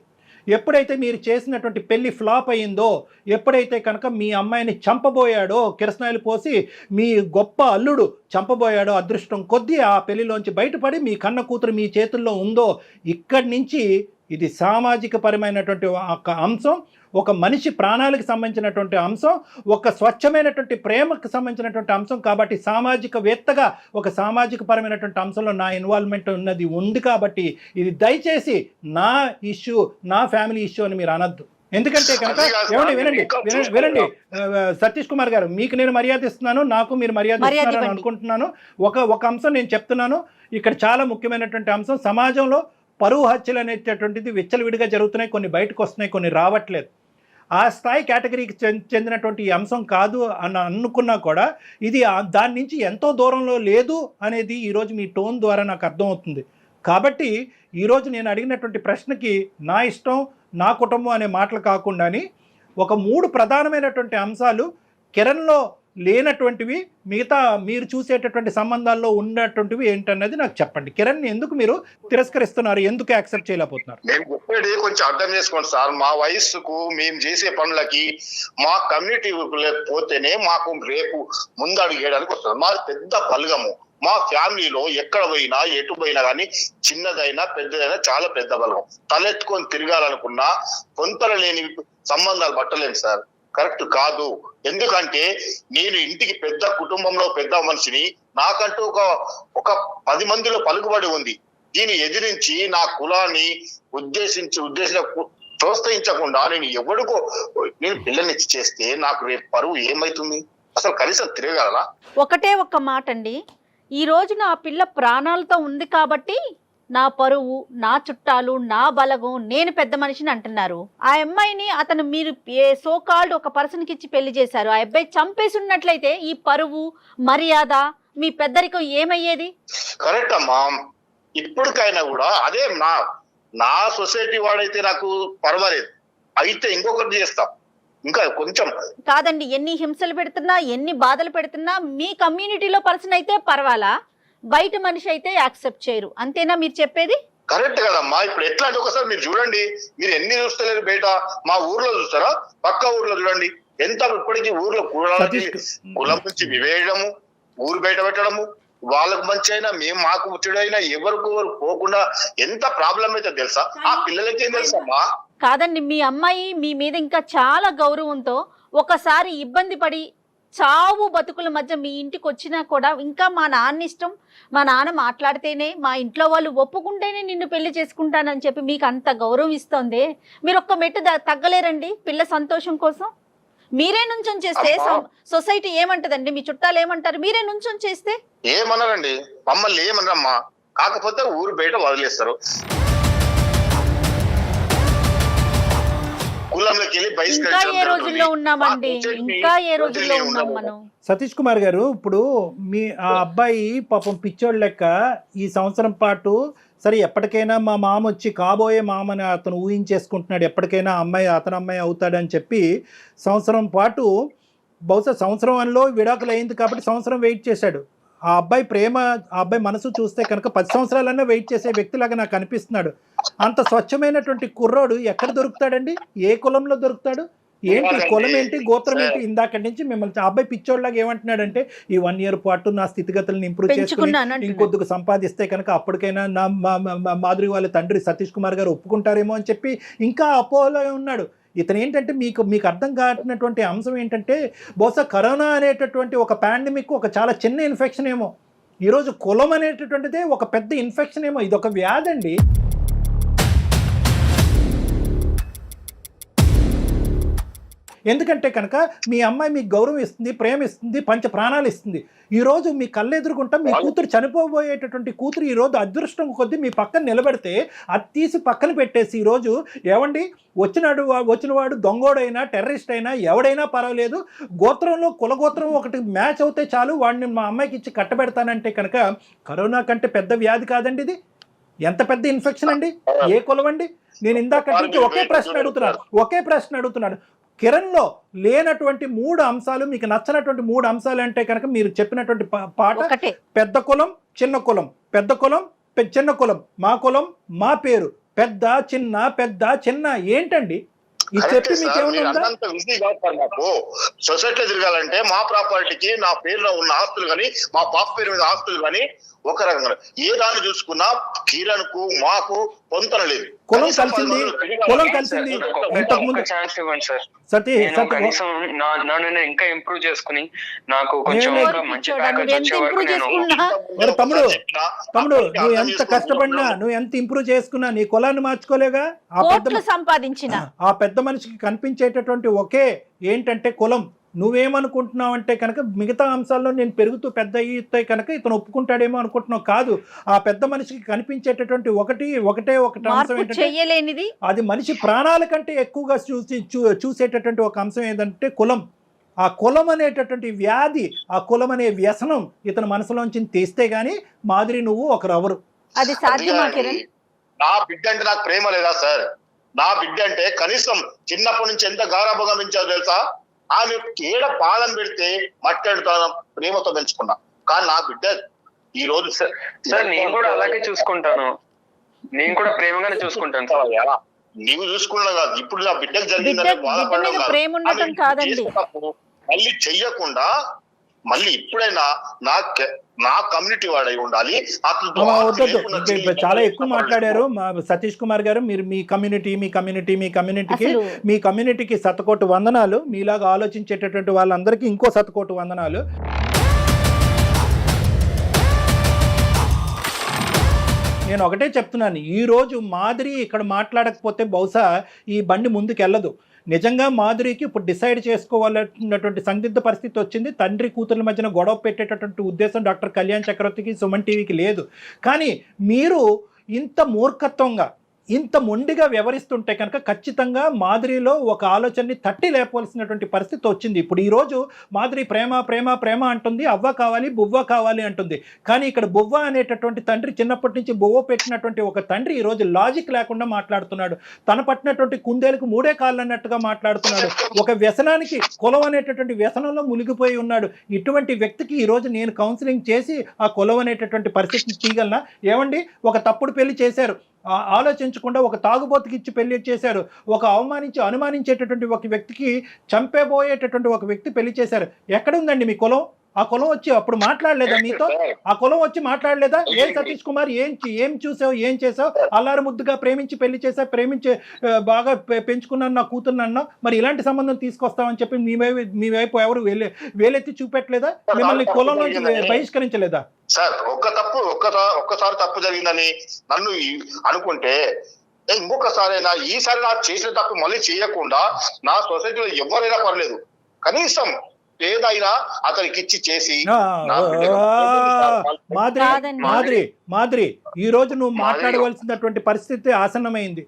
ఎప్పుడైతే మీరు చేసినటువంటి పెళ్లి ఫ్లాప్ అయ్యిందో, ఎప్పుడైతే కనుక మీ అమ్మాయిని చంపబోయాడో, కిరసనాయిలు పోసి మీ గొప్ప అల్లుడు చంపబోయాడో, అదృష్టం కొద్దీ ఆ పెళ్లిలోంచి బయటపడి మీ కన్న కూతురు మీ చేతుల్లో ఉందో, ఇక్కడి నుంచి ఇది సామాజిక పరమైనటువంటి ఒక అంశం, ఒక మనిషి ప్రాణాలకు సంబంధించినటువంటి అంశం, ఒక స్వచ్ఛమైనటువంటి ప్రేమకు సంబంధించినటువంటి అంశం. కాబట్టి సామాజికవేత్తగా ఒక సామాజిక పరమైనటువంటి అంశంలో నా ఇన్వాల్వ్మెంట్ ఉన్నది ఉంది. కాబట్టి ఇది దయచేసి నా ఇష్యూ, నా ఫ్యామిలీ ఇష్యూ అని మీరు అనద్దు. ఎందుకంటే కనుక వినండి సతీష్ కుమార్ గారు, మీకు నేను మర్యాద ఇస్తున్నాను, నాకు మీరు మర్యాద ఇస్తున్నారని అనుకుంటున్నాను. ఒక అంశం నేను చెప్తున్నాను, ఇక్కడ చాలా ముఖ్యమైనటువంటి అంశం. సమాజంలో పరువు హత్యలు అనేటటువంటిది విచ్చలవిడిగా జరుగుతున్నాయి, కొన్ని బయటకు వస్తున్నాయి, కొన్ని రావట్లేదు. ఆ స్థాయి కేటగిరీకి చెందినటువంటి ఈ అంశం కాదు అని అనుకున్నా కూడా ఇది దాని నుంచి ఎంతో దూరంలో లేదు అనేది ఈరోజు మీ టోన్ ద్వారా నాకు అర్థమవుతుంది. కాబట్టి ఈరోజు నేను అడిగినటువంటి ప్రశ్నకి నా ఇష్టం, నా కుటుంబం అనే మాటలు కాకుండాని ఒక 3 ప్రధానమైనటువంటి అంశాలు కిరణ్లో లేనటువంటివి, మిగతా మీరు చూసేటటువంటి సంబంధాల్లో ఉన్నటువంటివి ఏంటన్నది నాకు చెప్పండి. కిరణ్ ఎందుకు మీరు తిరస్కరిస్తున్నారు, ఎందుకు యాక్సెప్ట్ చేయలేకపోతున్నారు? నేను చెప్పేది కొంచెం అర్థం చేసుకోండి సార్. మా వయస్సుకు మేము చేసే పనులకి మా కమ్యూనిటీ పోతేనే మాకు రేపు ముందడుగు వేయడానికి వస్తుంది. మా పెద్ద బలగము. మా ఫ్యామిలీలో ఎక్కడ పోయినా ఎటు పోయినా కానీ చిన్నదైనా పెద్దదైనా చాలా పెద్ద బలగం. తలెత్తుకొని తిరగాలనుకున్నా పొంతలు లేని సంబంధాలు పట్టలేము సార్. కరెక్ట్ కాదు. ఎందుకంటే నేను ఇంటికి పెద్ద కుటుంబంలో పెద్ద మనిషిని, నాకంటూ ఒక 10 మందిలో పలుకుబడి ఉంది. దీన్ని ఎదిరించి నా కులాన్ని ప్రోత్సహించకుండా నేను పిల్లల్ని చేస్తే నాకు రేపు పరువు ఏమైతుంది? అసలు కనీసం తిరగలనా? ఒకటే ఒక్క మాట అండి, ఈ రోజు నా పిల్ల ప్రాణాలతో ఉంది కాబట్టి నా పరువు, నా చుట్టాలు, నా బలగం, నేను పెద్ద మనిషిని అంటున్నారు. ఆ అమ్మాయిని అతను మీరు సో కాల్డ్ ఒక పర్సన్కి ఇచ్చి పెళ్లి చేశారు. ఆ అబ్బాయి చంపేసి ఉన్నట్లయితే ఈ పరువు, మర్యాద, మీ పెద్దరికం ఏమయ్యేది? కరెక్ట్ అమ్మా. ఇప్పటికైనా కూడా అదే నా సొసైటీ వాడైతే నాకు పర్వాలేదు, అయితే ఇంకొకటి చేస్తాం. ఇంకా కొంచెం కాదండి, ఎన్ని హింసలు పెడుతున్నా, ఎన్ని బాధలు పెడుతున్నా మీ కమ్యూనిటీలో పర్సన్ అయితే పర్వాలా, బయట మనిషి అయితే యాక్సెప్ట్ చేయరు. అంతేనా మీరు చెప్పేది? కరెక్ట్ కదమ్మా. ఇప్పుడు ఎట్లా అంటే ఒకసారి మీరు చూడండి, మీరు ఎన్ని చూస్తలేరు బయట, మా ఊర్లో చూస్తారా, పక్క ఊర్లో చూడండి ఎంత ఇప్పటికీ ఊర్లో కులం నుంచి వివేయడము, ఊరు బయట పెట్టడము, వాళ్ళకు మంచి అయినా మేము మాకు ముచ్చడైనా ఎవరికి పోకుండా ఎంత ప్రాబ్లం అయితే తెలుసా? ఆ పిల్లలకి ఏం తెలుసమ్మా? కాదండి, మీ అమ్మాయి మీ మీద ఇంకా చాలా గౌరవంతో ఒకసారి ఇబ్బంది పడి చావు బతుకుల మధ్య మీ ఇంటికి వచ్చినా కూడా ఇంకా మా నాన్న ఇష్టం, మా నాన్న మాట్లాడితేనే, మా ఇంట్లో వాళ్ళు ఒప్పుకుంటేనే నిన్ను పెళ్లి చేసుకుంటానని చెప్పి మీకు అంత గౌరవం ఇస్తోంది. మీరు ఒక్క మెట్టు తగ్గలేరండి పిల్ల సంతోషం కోసం? మీరే నుంచొని చేస్తే సొసైటీ ఏమంటదండి, మీ చుట్టాలు ఏమంటారు? మీరే నుంచొని చేస్తే ఏమన్నారండి? మమ్మల్ని ఏమన్నారమ్మా, కాకపోతే ఊరు బయట వదిలేస్తారు. ఇంకా ఏ రోజుల్లో ఉన్నామండి, ఇంకా ఏ రోజుల్లో ఉన్నాం మనం? సతీష్ కుమార్ గారు, ఇప్పుడు మీ ఆ అబ్బాయి పాపం పిచ్చోళ్ళ లెక్క ఈ సంవత్సరం పాటు సరే ఎప్పటికైనా మా మామ వచ్చి కాబోయే మామని అతను ఊహించేసుకుంటున్నాడు, ఎప్పటికైనా అతని అమ్మాయి అవుతాడని చెప్పి సంవత్సరం పాటు, బహుశా సంవత్సరంలో విడాకులు అయింది కాబట్టి సంవత్సరం వెయిట్ చేశాడు. ఆ అబ్బాయి ప్రేమ, ఆ అబ్బాయి మనసు చూస్తే కనుక 10 సంవత్సరాలన్నా వెయిట్ చేసే వ్యక్తిలాగా నాకు అనిపిస్తున్నాడు. అంత స్వచ్ఛమైనటువంటి కుర్రోడు ఎక్కడ దొరుకుతాడండి? ఏ కులంలో దొరుకుతాడు? ఏంటి కులం ఏంటి, గోత్రం ఏంటి? ఇందాక నుంచి మిమ్మల్ని అబ్బాయి పిచ్చోళ్ళలాగా ఏమంటున్నాడంటే ఈ 1 year పాటు నా స్థితిగతులను ఇంప్రూవ్ చేసుకుని ఇంకొద్దుకు సంపాదిస్తే కనుక అప్పటికైనా నా మాధురి వాళ్ళ తండ్రి సతీష్ కుమార్ గారు ఒప్పుకుంటారేమో అని చెప్పి ఇంకా అపోలో ఉన్నాడు. ఇతను ఏంటంటే మీకు అర్థం కానటువంటి అంశం ఏంటంటే, బహుశా కరోనా అనేటటువంటి ఒక పాండమిక్ ఒక చాలా చిన్న ఇన్ఫెక్షన్ ఏమో, ఈరోజు కులం అనేటటువంటిదే ఒక పెద్ద ఇన్ఫెక్షన్ ఏమో. ఇది ఒక వ్యాధి అండి. ఎందుకంటే కనుక మీ అమ్మాయి మీకు గౌరవం ఇస్తుంది, ప్రేమ ఇస్తుంది, పంచ ప్రాణాలు ఇస్తుంది. ఈరోజు మీ కళ్ళెదురుకుంటా మీ కూతురు చనిపోబోయేటటువంటి కూతురు ఈరోజు అదృష్టం కొద్దీ మీ పక్కన నిలబెడితే అది తీసి పక్కన పెట్టేసి ఈరోజు ఏమండి వచ్చినవాడు దొంగోడైనా టెర్రరిస్ట్ అయినా ఎవడైనా పర్వాలేదు, గోత్రంలో కులగోత్రం ఒకటి మ్యాచ్ అవుతే చాలు వాడిని మా అమ్మాయికి ఇచ్చి కట్టబెడతానంటే కనుక కరోనా కంటే పెద్ద వ్యాధి కాదండి ఇది. ఎంత పెద్ద ఇన్ఫెక్షన్ అండి, ఏ కులం అండి? నేను ఇందాక ఒకే ప్రశ్న అడుగుతున్నాను. కిరణ్లో లేనటువంటి 3 అంశాలు, మీకు నచ్చినటువంటి 3 అంశాలు అంటే కనుక మీరు చెప్పినటువంటి పాట ఒకటే. పెద్ద కులం చిన్న కులం, పెద్ద కులం చిన్న కులం, మా కులం మా పేరు, పెద్ద చిన్న ఏంటండి ఇది చెప్పి మీకు ఏమన్నా మాకు సొసైటీలో తిరగాలంటే మా ప్రాపర్టీకి నా పేరులో ఉన్న ఆస్తులు కానీ మా పాప పేరు మీద ఆస్తులు కానీ ఒక రకంగా ఏ దాన్ని చూసుకున్నా కిరణ్ కు మాకు పొంతన లేదు. కులం కలిసింది ఇంతకుముందు ఛాన్స్ ఇవ్వండి సార్. సతీ కనీసం నన్ను ఇంకా ఇంప్రూవ్ చేసుకుని నాకు కొంచెం మంచి ప్యాకేజ్ వచ్చే వరకు నేను తమ్ముడు నువ్వు ఎంత కష్టపడినా, నువ్వు ఎంత ఇంప్రూవ్ చేసుకున్నా నీ కులాన్ని మార్చుకోలేగా. సంపాదించిన ఆ పెద్ద మనిషికి కనిపించేటటువంటి ఒకే ఏంటంటే కులం. నువ్వేమనుకుంటున్నావు అంటే కనుక మిగతా అంశాల్లో నేను పెరుగుతూ పెద్ద అయ్యితే కనుక ఇతను ఒప్పుకుంటాడేమో అనుకుంటున్నావు. కాదు, ఆ పెద్ద మనిషికి కనిపించేటటువంటి ఒకటే అంశం ఏంటంటే అది మనిషి ప్రాణాల కంటే ఎక్కువగా చూసేటటువంటి ఒక అంశం ఏంటంటే కులం. ఆ కులం అనేటటువంటి వ్యాధి, ఆ కులం అనే వ్యసనం ఇతను మనసులోంచి తీస్తే గానీ మాదిరి నువ్వు ఒకరెవరు. అది సాధ్యమా కిరణ్? నా బిడ్డ అంటే నాకు ప్రేమ లేదా సార్? నా బిడ్డ అంటే కనీసం చిన్నప్పటి నుంచి ఎంత గారాభంగా పెంచాలో తెలుసా? ఆమె ఏడ పాదం పెడితే మట్టెడుతాను ప్రేమతో పెంచుకున్నా. కానీ నా బిడ్డ ఈ రోజు సార్ నేను కూడా అలాగే చూసుకుంటాను, నేను కూడా ప్రేమగానే చూసుకుంటాను సార్. నీవు చూసుకున్నా కాదు, ఇప్పుడు నా బిడ్డకు జరిగిందంటే బాధపడడం కాదు. మళ్ళీ చెయ్యకుండా మళ్ళీ ఇప్పుడైనా నా కమ్యూనిటీ వాడై ఉండాలి. చాలా ఎక్కువ మాట్లాడారు మా సతీష్ కుమార్ గారు. మీరు మీ కమ్యూనిటీకి శతకోటి వందనాలు. మీలాగా ఆలోచించేటటువంటి వాళ్ళందరికీ ఇంకో శతకోటి వందనాలు. నేను ఒకటే చెప్తున్నాను, ఈరోజు మాదిరి ఇక్కడ మాట్లాడకపోతే బహుశా ఈ బండి ముందుకెళ్ళదు. నిజంగా మాధురికి ఇప్పుడు డిసైడ్ చేసుకోవాలన్నటువంటి సందిగ్ధ పరిస్థితి వచ్చింది. తండ్రి కూతుర్ల మధ్యన గొడవ పెట్టేటటువంటి ఉద్దేశం డాక్టర్ కళ్యాణ్ చక్రవర్తికి, సుమన్ టీవీకి లేదు. కానీ మీరు ఇంత మూర్ఖత్వంగా, ఇంత మొండిగా వ్యవహరిస్తుంటే కనుక ఖచ్చితంగా మాధురిలో ఒక ఆలోచనని తట్టి లేపవలసినటువంటి పరిస్థితి వచ్చింది. ఇప్పుడు ఈరోజు మాధురి ప్రేమ అంటుంది, అవ్వ కావాలి బువ్వ కావాలి అంటుంది. కానీ ఇక్కడ బువ్వ అనేటటువంటి తండ్రి, చిన్నప్పటి నుంచి బువ్వ పెట్టినటువంటి ఒక తండ్రి ఈరోజు లాజిక్ లేకుండా మాట్లాడుతున్నాడు. తన పట్టినటువంటి కుందేలకు 3 కాళ్ళు అన్నట్టుగా మాట్లాడుతున్నాడు. ఒక వ్యసనానికి, కులం అనేటటువంటి వ్యసనంలో మునిగిపోయి ఉన్నాడు. ఇటువంటి వ్యక్తికి ఈరోజు నేను కౌన్సిలింగ్ చేసి ఆ కులం అనేటటువంటి పరిస్థితిని తీయగలనా? ఏమండి, ఒక తప్పుడు పెళ్లి చేశారు, ఆలోచించకుండా ఒక తాగుబోతుకి ఇచ్చి పెళ్లి చేశారు. ఒక అనుమానించేటటువంటి ఒక వ్యక్తికి, చంపేబోయేటటువంటి ఒక వ్యక్తి పెళ్లి చేశారు. ఎక్కడుందండి మీ కులం? ఆ కులం వచ్చి అప్పుడు మాట్లాడలేదా మీతో? ఆ కులం వచ్చి మాట్లాడలేదా? ఏ సతీష్ కుమార్ ఏం చూసావు, ఏం చేసావు? అల్లారు ముద్దుగా ప్రేమించి పెళ్లి చేసావు, ప్రేమించి బాగా పెంచుకున్నాను నా కూతుర్ని అన్నావు. మరి ఇలాంటి సంబంధం తీసుకొస్తామని చెప్పి మీ వైపు ఎవరు వేలెత్తి చూపెట్టలేదా? మిమ్మల్ని కులం నుంచి బహిష్కరించలేదా? సార్ ఒక్కసారి తప్పు జరిగిందని నన్ను అనుకుంటే ఇంకొకసారైనా, ఈసారి నా చేసిన తప్పు మళ్ళీ చేయకుండా నా సొసైటీలో ఎవరైనా పర్లేదు, కనీసం ఏదైనా అతనికి ఇచ్చి చేసి. మాధురి ఈ రోజు నువ్వు మాట్లాడవలసినటువంటి పరిస్థితి ఆసన్నమైంది.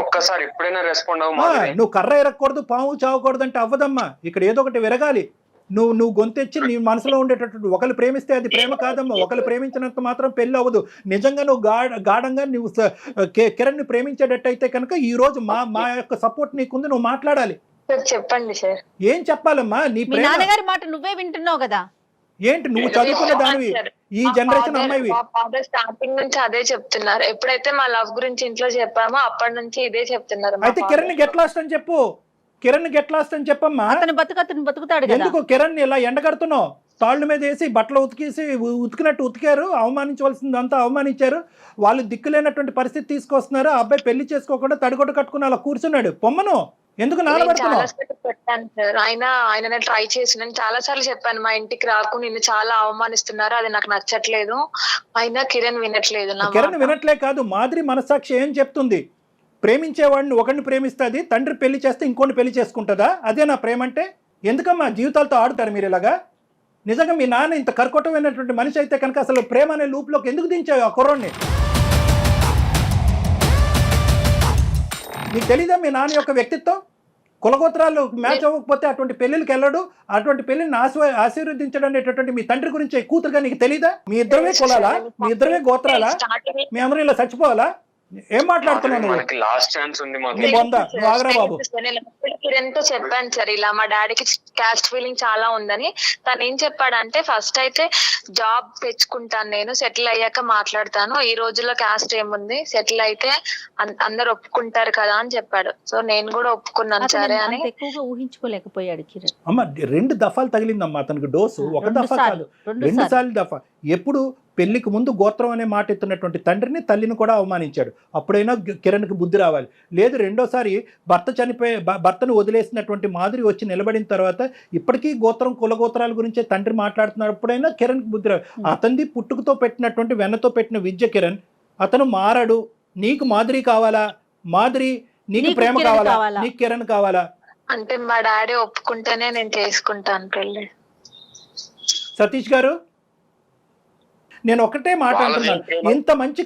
ఒక్కసారి ఎప్పుడైనా రెస్పాండ్ నువ్వు కర్ర ఎరగకూడదు, పాము చావకూడదు అంటే అవ్వదమ్మా. ఇక్కడ ఏదో ఒకటి విరగాలి. నువ్వు గొంతెచ్చి నీ మనసులో ఉండేటటువంటి ఒకరు ప్రేమిస్తే అది ప్రేమ కాదమ్మా. ఒకరు ప్రేమించినంత మాత్రం పెళ్లి అవ్వదు. నిజంగా నువ్వు గాఢంగా నువ్వు కిరణ్ ని ప్రేమించేటట్టయితే కనుక ఈ రోజు మా యొక్క సపోర్ట్ నీకుంది, నువ్వు మాట్లాడాలి. చెప్పండి సార్. ఏం చెప్పాలమ్మా? నీ నాన్నగారి మాట నువ్వే వింటున్నావు కదా. ఏంటి నువ్వు చదువుకున్న దానివి, ఈ జనరేషన్ అమ్మాయివి. స్టార్టింగ్ నుంచి అదే చెప్తున్నారు. ఎప్పుడైతే మా లవ్ గురించి ఇంట్లో చెప్పామో అప్పటి నుంచి ఇదే చెప్తున్నారు. అయితే కిరణ్ గెట్ లాస్ట్ అని చెప్పు. కిరణ్ గెట్ లాస్ట్ అని చెప్పమ్మా. అతను బతుకుతాడు. ఎందుకు కిరణ్ ఇలా ఎండగడుతున్నావు? తాళ్ళ మీద వేసి బట్టలు ఉతికినట్టు ఉతికారు, అవమానించవలసిందంతా అవమానించారు. వాళ్ళు దిక్కులేనటువంటి పరిస్థితి తీసుకొస్తున్నారు. ఆ అబ్బాయి పెళ్లి చేసుకోకుండా తడిగొట్టు కట్టుకుని అలా కూర్చున్నాడు. పొమ్మను ఎందుకు పెట్టాను ఆయన ట్రై చేసి నేను చాలా సార్లు చెప్పాను, మా ఇంటికి రాకు, నిన్ను చాలా అవమానిస్తున్నారు, అది నాకు నచ్చట్లేదు. అయినా కిరణ్ వినట్లేదు. కిరణ్ వినట్లే కాదు, మాధురి మనసాక్షి ఏం చెప్తుంది? ప్రేమించేవాడిని ఒకరిని ప్రేమిస్తుంది, తండ్రి పెళ్లి చేస్తే ఇంకోటి పెళ్లి చేసుకుంటుందా? అదే నా ప్రేమ అంటే? ఎందుకమ్మా జీవితాలతో ఆడుతారు మీరు ఇలాగా? నిజంగా మీ నాన్న ఇంత కర్కోటమైనటువంటి మనిషి అయితే కనుక అసలు ప్రేమ అనే లూప్లోకి ఎందుకు దించావు ఆ కుర్రోడ్ని? నీకు తెలీదా మీ నాన్న యొక్క వ్యక్తిత్వం? కులగోత్రాలు మ్యాచ్ అవ్వకపోతే అటువంటి పెళ్లికి వెళ్ళడు, అటువంటి పెళ్లిని ఆశీర్వదించడం అనేటటువంటి మీ తండ్రి గురించి కూతురుగా నీకు తెలీదా? మీ ఇద్దరమే కులాలా? మీ ఇద్దరమే గోత్రాలా? మీ అందరూ ఇలా చచ్చిపోవాలా? ఏం మాట్లాడుతున్నావు నువ్వు? మనకి లాస్ట్ ఛాన్స్ ఉంది మాకు. నీ బొంద, నువ్వు ఆగరా బాబు. నేను కిరణ్ తో చెప్పాను సార్, ఇలా మా డాడీకి క్యాస్ట్ ఫీలింగ్ చాలా ఉందని. తను ఏం చెప్పాడంటే ఫస్ట్ అయితే జాబ్ తెచ్చుకుంటాను, నేను సెటిల్ అయ్యాక మాట్లాడతాను, ఈ రోజుల్లో క్యాస్ట్ ఏముంది, సెటిల్ అయితే అందరు ఒప్పుకుంటారు కదా అని చెప్పాడు. సో నేను కూడా ఒప్పుకున్నాను సరే అని. ఎక్కువగా ఊహించుకోలేకపోయాడు కిరణ్. అమ్మ 2 దఫాలు తగిలిందమ్మా అతనికి డోసు, ఒక దఫా కాదు 2 సార్లు దఫా. ఎప్పుడు పెళ్లికి ముందు గోత్రం అనే మాట ఎత్తున్నటువంటి తండ్రిని తల్లిని కూడా అవమానించాడు. అప్పుడైనా కిరణ్కి బుద్ధి రావాలి. లేదు రెండోసారి భర్తను వదిలేసినటువంటి మాధురి వచ్చి నిలబడిన తర్వాత ఇప్పటికీ గోత్రం కులగోత్రాల గురించే తండ్రి మాట్లాడుతున్నప్పుడైనా కిరణ్కి బుద్ధి రావాలి. అతనిది పుట్టుకతో పెట్టినటువంటి వెన్నతో పెట్టిన విద్య కిరణ్. అతను మారాడు. నీకు మాధురి కావాలా? మాధురి నీకు ప్రేమ కావాలా? నీకు కిరణ్ కావాలా? అంటే మా డాడీ ఒప్పుకుంటేనే నేను చేసుకుంటాను పెళ్లి. సతీష్ గారు, నేను ఒకటే మాట అంటున్నాను, ఇంత మంచి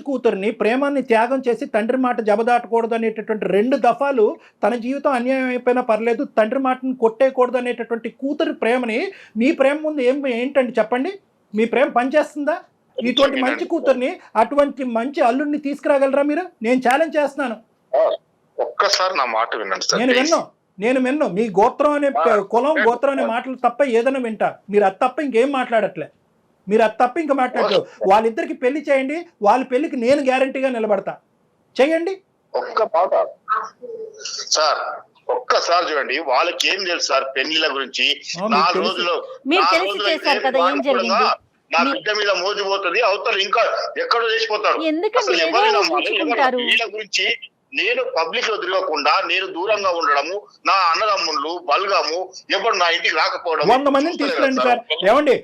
కూతుర్ని ప్రేమాన్ని త్యాగం చేసి తండ్రి మాట జబదాటకూడదు అనేటటువంటి 2 దఫాలు తన జీవితం అన్యాయం అయిపోయినా పర్లేదు, తండ్రి మాటను కొట్టేయకూడదు అనేటటువంటి కూతురి ప్రేమని మీ ప్రేమ ముందు ఏంటండి చెప్పండి? మీ ప్రేమ పనిచేస్తుందా? ఇటువంటి మంచి కూతుర్ని, అటువంటి మంచి అల్లుడిని తీసుకురాగలరా మీరు? నేను ఛాలెంజ్ చేస్తున్నాను. ఒక్కసారి నా మాట వినండి సార్. నేను విన్ను మీ గోత్రం అనే కులం గోత్రం అనే మాటలు తప్ప ఏదైనా వింటా. మీరు అది తప్ప ఇంకేం మాట్లాడట్లే. ఇంకా మాట్లాడలేదు. వాళ్ళిద్దరికి పెళ్లి చేయండి, వాళ్ళ పెళ్లికి నేను గ్యారంటీగా నిలబడతా. చెయ్యండి. ఒక్క మాట సార్, ఒక్కసారి చూడండి, వాళ్ళకి ఏం తెలుసు సార్ పెళ్లిల గురించి? 4 రోజులు నా బిడ్డ మీద మోజిపోతుంది, అవతల ఇంకా ఎక్కడో చేసిపోతాడు. అసలు ఎవరైనా వీళ్ళ గురించి నేను పబ్లిక్ లో తిరగకుండా నేను దూరంగా ఉండడము, నా అన్నదమ్ముళ్ళు బలగము ఎవరు నా ఇంటికి రాకపోవడం. 100 మందిని తీసుకురండి సార్. ఏమండి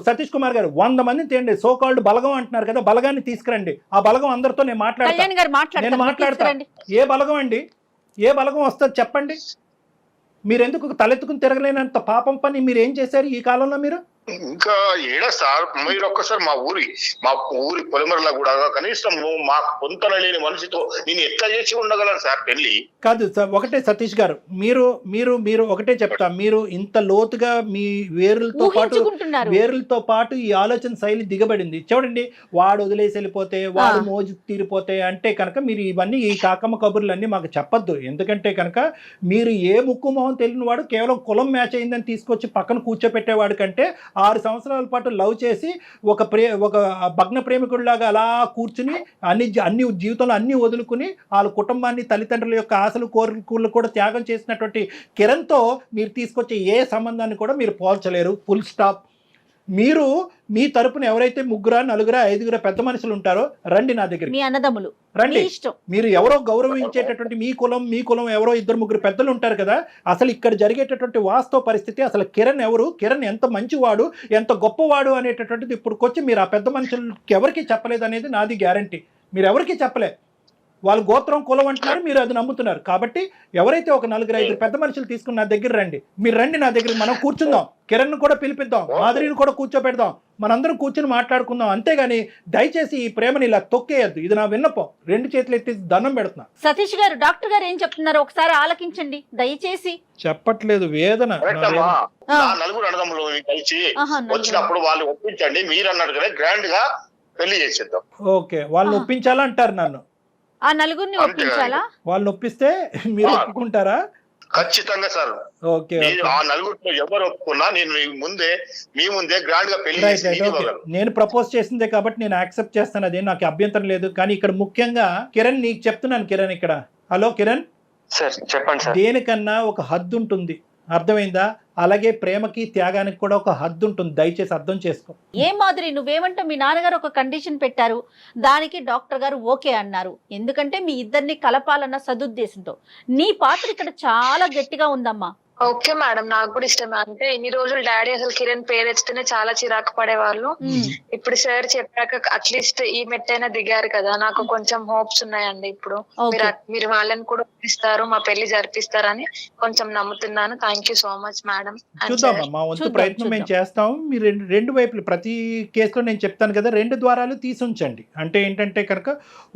సతీష్ కుమార్ గారు, 100 మందిని తేండి. సో కాల్డ్ బలగం అంటున్నారు కదా, బలగాన్ని తీసుకురండి. ఆ బలగం అందరితో నేను మాట్లాడతాను. ఏ బలగం అండి? ఏ బలగం వస్తుంది చెప్పండి? మీరెందుకు తలెత్తుకుని తిరగలేనంత పాపం పని మీరు ఏం చేశారు ఈ కాలంలో? మీరు ఇంకా ఏడా సార్, మీరు ఒక్కసారి మా ఊరి పొలిమరలో కూడా కనీసం మాకు పొంతన లేని మనిషితో నేను ఎట్లా చేసి ఉండగలను సార్ పెళ్లి? కాదు సార్, ఒకటే సతీష్ గారు, మీరు ఒకటే చెప్తా, మీరు ఇంత లోతుగా మీ వేరులతో పాటు ఈ ఆలోచన శైలి దిగబడింది. చూడండి, వాడు వదిలేసి వెళ్ళిపోతే, వాడు మోజు తీరిపోతే అంటే కనుక మీరు ఇవన్నీ ఈ కాకమ్మ కబుర్లన్నీ మాకు చెప్పొద్దు. ఎందుకంటే కనుక మీరు ఏ ముక్కు మొహం తెలియని వాడు కేవలం కులం మ్యాచ్ అయిందని తీసుకొచ్చి పక్కన కూర్చోపెట్టేవాడు కంటే 6 సంవత్సరాల పాటు లవ్ చేసి ఒక భగ్న ప్రేమికుడిలాగా అలా కూర్చుని అన్ని జీవితంలో అన్ని వదులుకుని వాళ్ళ కుటుంబాన్ని, తల్లిదండ్రుల యొక్క ఆశలు కోరికలు కూడా త్యాగం చేసినటువంటి కిరణ్తో మీరు తీసుకొచ్చే ఏ సంబంధాన్ని కూడా మీరు పోల్చలేరు. Full stop. మీరు మీ తరపున ఎవరైతే 3, 4, 5 పెద్ద మనుషులు ఉంటారో రండి నా దగ్గర. మీ అన్నదమ్ములు రండి. మీరు ఎవరో గౌరవించేటటువంటి మీ కులం ఎవరో 2, 3 పెద్దలు ఉంటారు కదా. అసలు ఇక్కడ జరిగేటటువంటి వాస్తవ పరిస్థితి, అసలు కిరణ్ ఎవరు, కిరణ్ ఎంత మంచివాడు, ఎంత గొప్పవాడు అనేటటువంటిది ఇప్పుడుకొచ్చి మీరు ఆ పెద్ద మనుషులకి ఎవరికి చెప్పలేదు అనేది నాది గ్యారంటీ. మీరు ఎవరికి చెప్పలే. వాళ్ళు గోత్రం కులం అంటున్నారు, మీరు అది నమ్ముతున్నారు. కాబట్టి ఎవరైతే ఒక 4, 5 పెద్ద మనుషులు తీసుకుని నా దగ్గర రండి. మీరు రండి నా దగ్గర, మనం కూర్చుందాం. కిరణ్ కూడా పిలిపిద్దాం, మాధురిని కూడా కూర్చోపెడదాం, మనందరం కూర్చుని మాట్లాడుకుందాం. అంతేగాని దయచేసి ఈ ప్రేమని ఇలా తొక్కేయద్దు. ఇది నా విన్నపం. 2 చేతులు ఎత్తి దండం పెడుతున్నా. సతీష్ గారు, డాక్టర్ గారు ఏం చెప్తున్నారు ఒకసారి ఆలకించండి దయచేసి. చెప్పట్లేదు, వేదన. నలుగురు అన్నదమ్ములు కలిసి వచ్చినప్పుడు వాళ్ళు ఒప్పించండి. మీరు అన్నారు కదా, గ్రాండ్ గా పెళ్లి చేసేద్దాం. ఓకే, వాళ్ళు ఒప్పించాలంటారు నన్ను. ఆ నలుగురిని ఒప్పించాలా? వాళ్ళు ఒప్పిస్తే మీరు ఒప్పుకుంటారా? ఖచ్చితంగా సార్. ఓకే, ఆ నలుగురిలో ఎవరు ఒప్పుకున్నా నేను మీ ముందే గ్రాండ్ గా పెళ్లి. నేను ప్రపోజ్ చేసిందే కాబట్టి నేను యాక్సెప్ట్ చేస్తాను. అదే నాకు అభ్యంతరం లేదు. కానీ ఇక్కడ ముఖ్యంగా కిరణ్, నీకు చెప్తున్నాను కిరణ్, ఇక్కడ హలో కిరణ్ సార్, చెప్పండి సార్. దేనికన్నా ఒక హద్దు ఉంటుంది, అర్థమైందా? అలాగే ప్రేమకి త్యాగానికి కూడా ఒక హద్దు ఉంటుంది. దయచేసి అర్థం చేసుకో. ఏ మాదిరి నువ్వేమంటావు? మీ నాన్నగారు ఒక కండిషన్ పెట్టారు, దానికి డాక్టర్ గారు ఓకే అన్నారు. ఎందుకంటే మీ ఇద్దరిని కలపాలన్న సదుద్దేశంతో. నీ పాత్ర ఇక్కడ చాలా గట్టిగా ఉందమ్మా. ఓకే మేడం, నాకు కూడా ఇష్టమే. అంటే ఇన్ని రోజులు డాడీ అసలు కిరణ్ పేరు ఎత్తితేనే చాలా చిరాకు పడేవాళ్ళు. ఇప్పుడు సార్ చెప్పాక అట్లీస్ట్ ఈ మెట్టైనా దిగారు కదా, నాకు కొంచెం హోప్స్ ఉన్నాయండి. ఇప్పుడు మీరు వాళ్ళని కూడా ఒప్పిస్తారు, మా పెళ్లి జరిపిస్తారని కొంచెం నమ్ముతున్నాను. Thank you so much madam. చూద్దాం, మా వంతు ప్రయత్నం మేము చేస్తాం. మీరు రెండు వైపులు, ప్రతి కేసులో నేను చెప్తాను కదా, 2 ద్వారాలు తీసి ఉంచండి. అంటే ఏంటంటే కనుక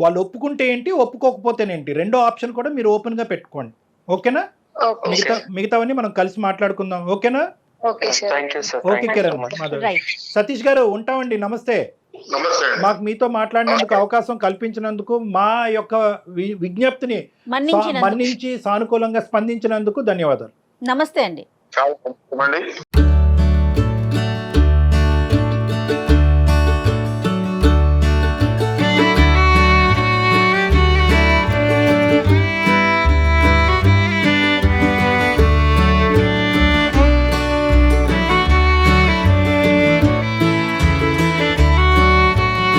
వాళ్ళు ఒప్పుకుంటే ఏంటి, ఒప్పుకోకపోతేనేంటి, 2వ ఆప్షన్ కూడా మీరు ఓపెన్ గా పెట్టుకోండి. ఓకేనా? మిగతావన్నీ మనం కలిసి మాట్లాడుకుందాం. ఓకేనా? ఓకే కిరణ్. సతీష్ గారు ఉంటామండి. నమస్తే. నమస్తే అండి. మాకు మీతో మాట్లాడినందుకు అవకాశం కల్పించినందుకు, మా యొక్క విజ్ఞప్తిని మన్నించినందుకు. మన్నించి సానుకూలంగా స్పందించినందుకు ధన్యవాదాలు. నమస్తే అండి. చాలా సంతోషం అండి.